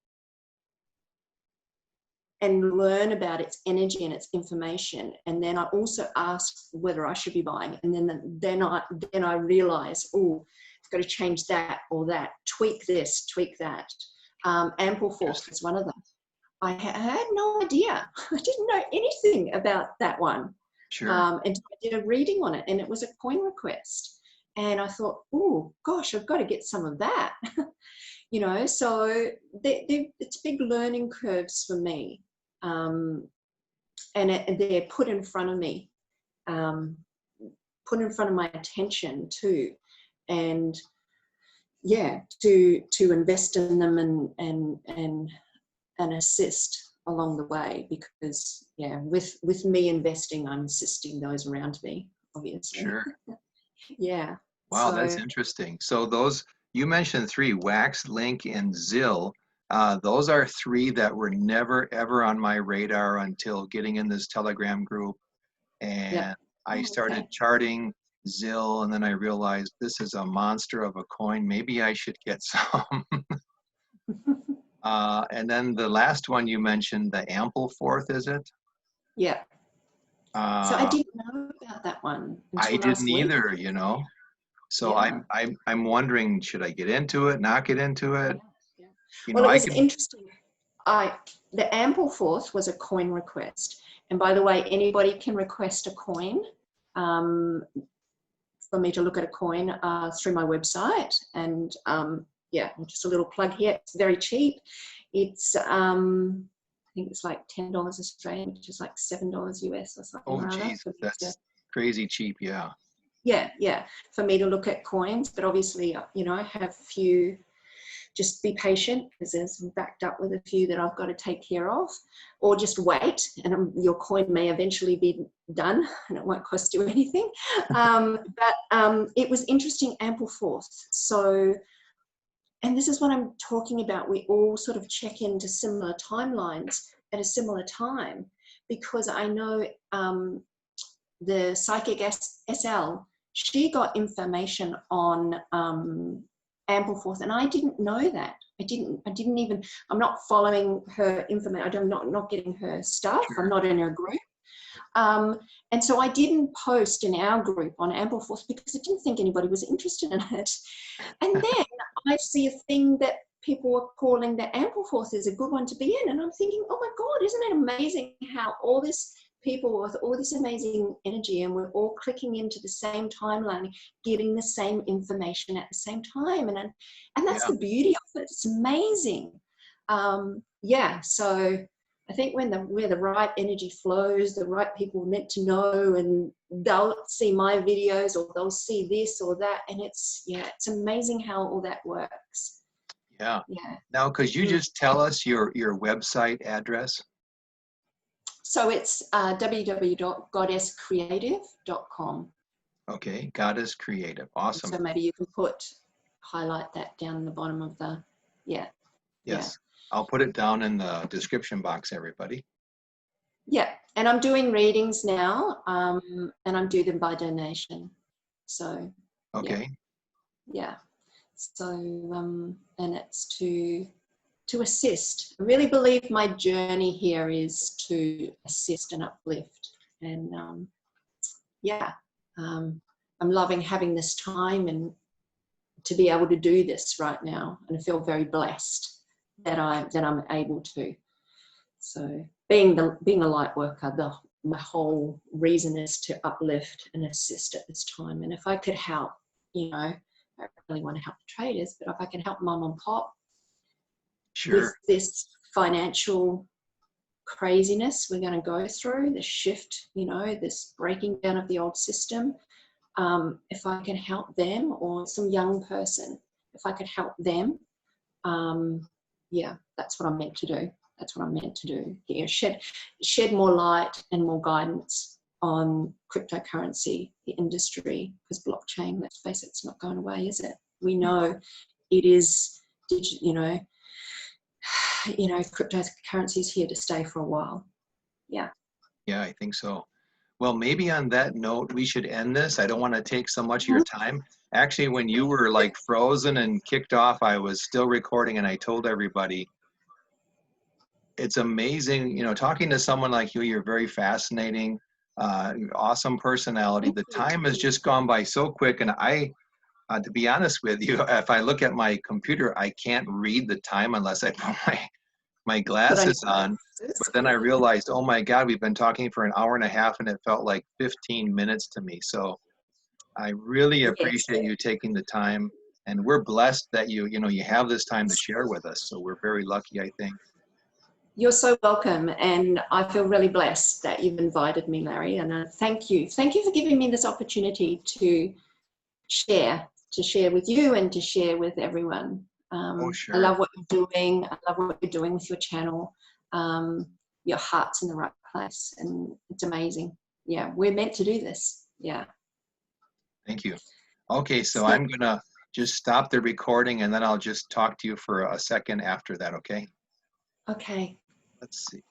and learn about its energy and its information. And then I also ask whether I should be buying. And then I realize, oh, I've got to change that or that, tweak this, tweak that. Ample force is one of them. I had no idea. I didn't know anything about that one. Sure. And I did a reading on it, and it was a coin request. And I thought, oh gosh, I've got to get some of that. You know, so it's big learning curves for me. And they're put in front of me, put in front of my attention too. And yeah, to invest in them and assist along the way, because yeah, with me investing, I'm assisting those around me, obviously. Sure. Yeah. Wow, so, that's interesting. So those, you mentioned 3, Wax, Link, and Zill. Those are 3 that were never ever on my radar until getting in this Telegram group. And yeah. I started charting Zill, and then I realized this is a monster of a coin. Maybe I should get some. And then the last one you mentioned, the Ample Fourth, is it? Yeah. So I didn't know about that one until I didn't last week. either, you know. So Yeah. I'm wondering, should I get into it, not get into it? Yeah. You Well, know, it was interesting. The Ample Fourth was a coin request. And by the way, anybody can request a coin for me to look at a coin through my website. And yeah, just a little plug here. It's very cheap. It's, I think it's like $10 Australian, which is like $7 US or something. oh, geez, that's crazy cheap, yeah. Yeah, for me to look at coins. But obviously, you know, I have a few. Just be patient, because there's backed up with a few that I've got to take care of, or just wait, and your coin may eventually be done and it won't cost you anything. But it was interesting, Ample Fourth. So, and this is what I'm talking about. We all sort of check into similar timelines at a similar time, because I know the psychic SL, she got information on Ample Fourth, and I didn't know that. I didn't even, I'm not following her information. I'm not getting her stuff. Sure. I'm not in her group. And so I didn't post in our group on Ample Fourth because I didn't think anybody was interested in it. And then I see a thing that people are calling the Ample Fourth is a good one to be in. And I'm thinking, oh my God, isn't it amazing how all this people with all this amazing energy, and we're all clicking into the same timeline, getting the same information at the same time. And that's the beauty of it. It's amazing. Yeah. So I think where the right energy flows, the right people are meant to know, and they'll see my videos or they'll see this or that. And it's amazing how all that works. Yeah. Yeah. Now, could you just tell us your website address? So it's www.goddesscreative.com. Okay, Goddess Creative. Awesome. So maybe you can highlight that down the bottom of the, Yes. Yeah. I'll put it down in the description box, everybody. Yeah, and I'm doing readings now, and I'm doing them by donation. So. Okay. Yeah. So, and it's to assist. I really believe my journey here is to assist and uplift. And I'm loving having this time and to be able to do this right now. And I feel very blessed that I'm able to. So being a light worker, my whole reason is to uplift and assist at this time. And if I could help, you know, I don't really want to help the traders, but if I can help mom and pop, sure, with this financial craziness we're going to go through, the shift, you know, this breaking down of the old system, if I can help them, or some young person, if I could help them, that's what I'm meant to do. That's what I'm meant to do. Yeah, shed more light and more guidance on cryptocurrency, the industry, because blockchain, let's face it, it's not going away, is it? We know it is, cryptocurrency is here to stay for a while. Yeah. Yeah, I think so. Well, maybe on that note, we should end this. I don't want to take so much of your time. Actually, when you were like frozen and kicked off, I was still recording, and I told everybody, it's amazing, you know, talking to someone like you. You're very fascinating, awesome personality. The time has just gone by so quick, and to be honest with you, if I look at my computer, I can't read the time unless I put my glasses on. But then I realized, oh my God, we've been talking for an hour and a half, and it felt like 15 minutes to me. So I really appreciate you taking the time, and we're blessed that you have this time to share with us. So we're very lucky, I think. You're so welcome, and I feel really blessed that you've invited me, Larry, and thank you. Thank you for giving me this opportunity to share with you and to share with everyone. Oh, sure. I love what you're doing. I love what you're doing with your channel. Your heart's in the right place, and it's amazing. Yeah, we're meant to do this. Yeah. Thank you. Okay, so I'm going to just stop the recording, and then I'll just talk to you for a second after that, okay? Okay. Let's see.